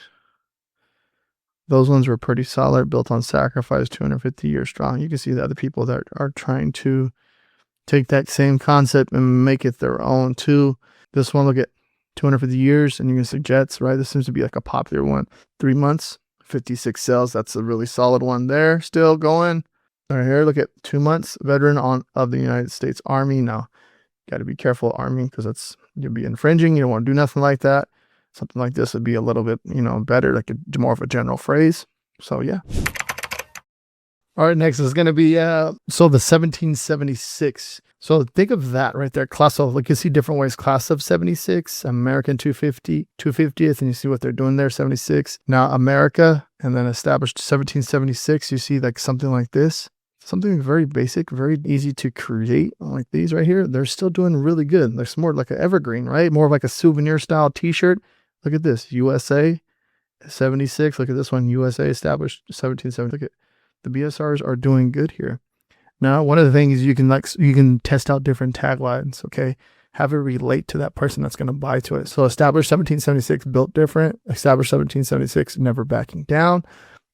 Those ones were pretty solid, built on sacrifice, 250 years strong. You can see the other people that are trying to take that same concept and make it their own too. This one, look at 250 years, and you can see Jets, right? This seems to be like a popular one. 3 months, 56 sales. That's a really solid one there. Still going. All right, here, look at 2 months, veteran of the United States Army. Now, got to be careful, Army, because you'll be infringing. You don't want to do nothing like that. Something like this would be a little bit, better, like more of a general phrase. So, yeah. All right, next is going to be, the 1776. So think of that right there. Class of, you can see different ways. Class of 76, American 250, 250th, and you see what they're doing there, 76. Now America, and then established 1776. You see like something like this. Something very basic, very easy to create, like these right here. They're still doing really good. There's more like an evergreen, right? More of like a souvenir style t-shirt. Look at this, USA 76. Look at this one, USA established 1770. Look at the BSRs are doing good here. Now, one of the things you can test out different taglines, okay? Have it relate to that person that's going to buy to it. So established 1776, built different. Established 1776, never backing down.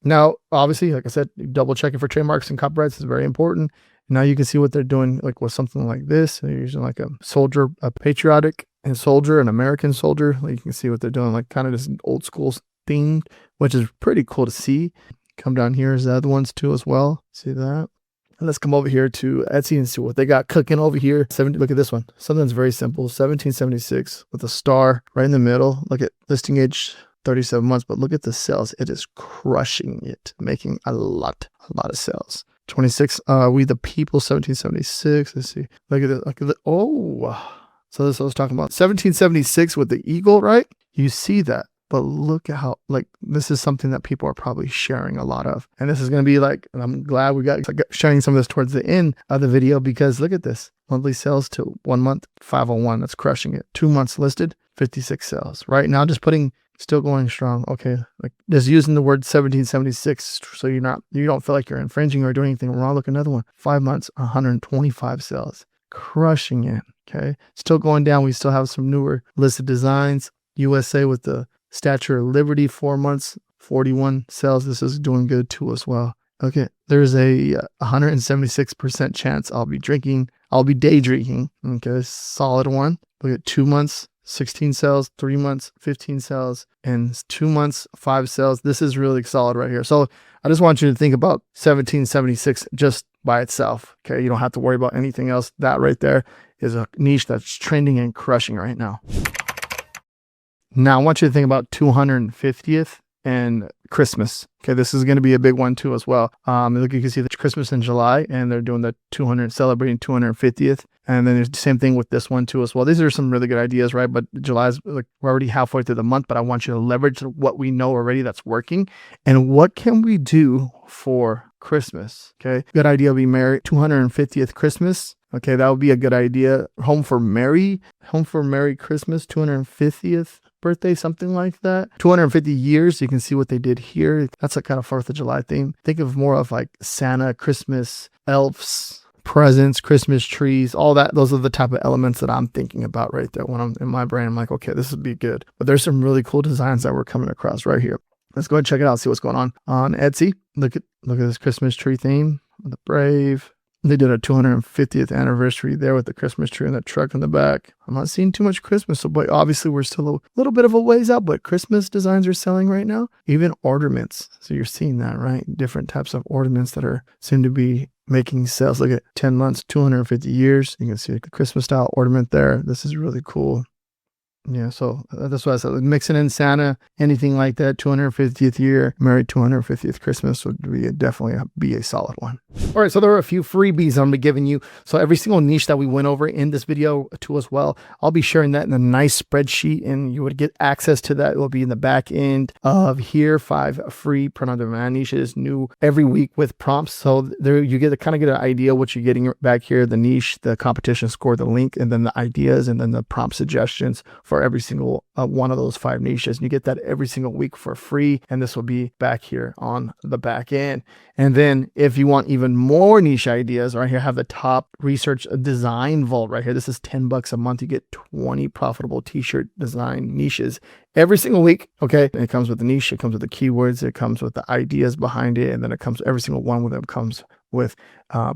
Now, obviously, like I said, double checking for trademarks and copyrights is very important. Now you can see what they're doing, like with something like this. They're using like a soldier, a patriotic and soldier, an American soldier. Like you can see what they're doing, like kind of this old school themed, which is pretty cool to see. Come down here is the other ones too as well. See that? And let's come over here to Etsy and see what they got cooking over here. Look at this one. Something's very simple. 1776 with a star right in the middle. Look at listing age 37 months, but look at the sales. It is crushing it, making a lot of sales. 26, We the People, 1776. Let's see. Look at it. Look at it. Oh, so this I was talking about. 1776 with the eagle, right? You see that. But look at how, this is something that people are probably sharing a lot of. And this is going to be and I'm glad we got sharing some of this towards the end of the video, because look at this. Monthly sales to 1 month, 501. That's crushing it. 2 months listed, 56 sales. Right now, still going strong. Okay. Just using the word 1776. So you don't feel like you're infringing or doing anything wrong. Look, another one. 5 months, 125 sales. Crushing it. Okay. Still going down. We still have some newer listed designs. USA with the Statue of Liberty, 4 months, 41 sales. This is doing good too as well. Okay, there's a 176% chance I'll be day drinking. Okay, solid one. Look at 2 months, 16 sales, 3 months, 15 sales, and 2 months, 5 sales. This is really solid right here. So I just want you to think about 1776 just by itself. Okay, you don't have to worry about anything else. That right there is a niche that's trending and crushing right now. Now, I want you to think about 250th and Christmas. Okay, this is going to be a big one too as well. Look, you can see the Christmas in July, and they're doing the celebrating 250th. And then there's the same thing with this one too as well. These are some really good ideas, right? But July's, we're already halfway through the month, but I want you to leverage what we know already that's working. And what can we do for Christmas? Okay, good idea. Be married 250th Christmas. Okay, that would be a good idea. Home for Merry Christmas, 250th birthday, something like that. 250 years. You can see what they did here. That's a kind of 4th of July theme. Think of more of like Santa, Christmas, elves, presents, Christmas trees, all that. Those are the type of elements that I'm thinking about right there. When I'm in my brain, I'm like, okay, this would be good. But there's some really cool designs that we're coming across right here. Let's go ahead and check it out, see what's going on Etsy. Look at this Christmas tree theme, the Brave. They did a 250th anniversary there with the Christmas tree and the truck in the back. I'm not seeing too much Christmas, but obviously we're still a little bit of a ways out, but Christmas designs are selling right now. Even ornaments. So you're seeing that, right? Different types of ornaments that seem to be making sales. Look at 10 months, 250 years. You can see the Christmas style ornament there. This is really cool. Yeah, so that's what I said. Mixing in Santa, anything like that, 250th year, married 250th Christmas would definitely be a solid one. All right, so there are a few freebies I'm going to be giving you. So every single niche that we went over in this video too as well, I'll be sharing that in a nice spreadsheet, and you would get access to that. It will be in the back end of here. 5 free print-on-demand niches, new every week with prompts. So there you get an idea what you're getting back here, the niche, the competition score, the link, and then the ideas, and then the prompt suggestions for every single one of those 5 niches. And you get that every single week for free. And this will be back here on the back end. And then if you want even more niche ideas, right here, I have the top research design vault right here. This is $10 a month. You get 20 profitable t-shirt design niches every single week. Okay. And it comes with the niche. It comes with the keywords. It comes with the ideas behind it. And then it comes, every single one of them comes with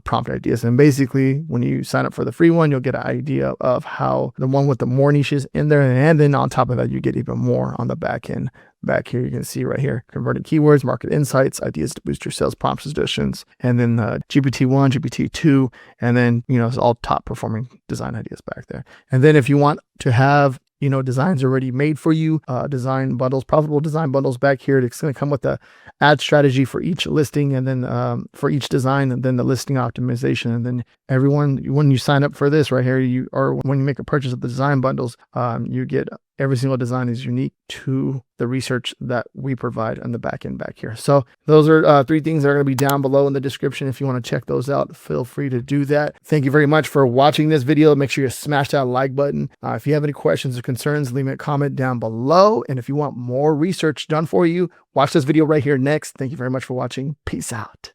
prompt ideas. And basically, when you sign up for the free one, you'll get an idea of how the one with the more niches in there. And then on top of that, you get even more on the back end. Back here, you can see right here, converted keywords, market insights, ideas to boost your sales, prompt suggestions, and then GPT-1, GPT-2, and then, it's all top performing design ideas back there. And then if you want to have, designs already made for you, design bundles, profitable design bundles back here. It's going to come with the ad strategy for each listing, and then for each design, and then the listing optimization. And then when you sign up for this right here, or when you make a purchase of the design bundles, you get every single design is unique to the research that we provide on the back end back here. So those are 3 things that are going to be down below in the description. If you want to check those out, feel free to do that. Thank you very much for watching this video. Make sure you smash that like button. If you have any questions or concerns, leave me a comment down below. And if you want more research done for you, watch this video right here next. Thank you very much for watching. Peace out.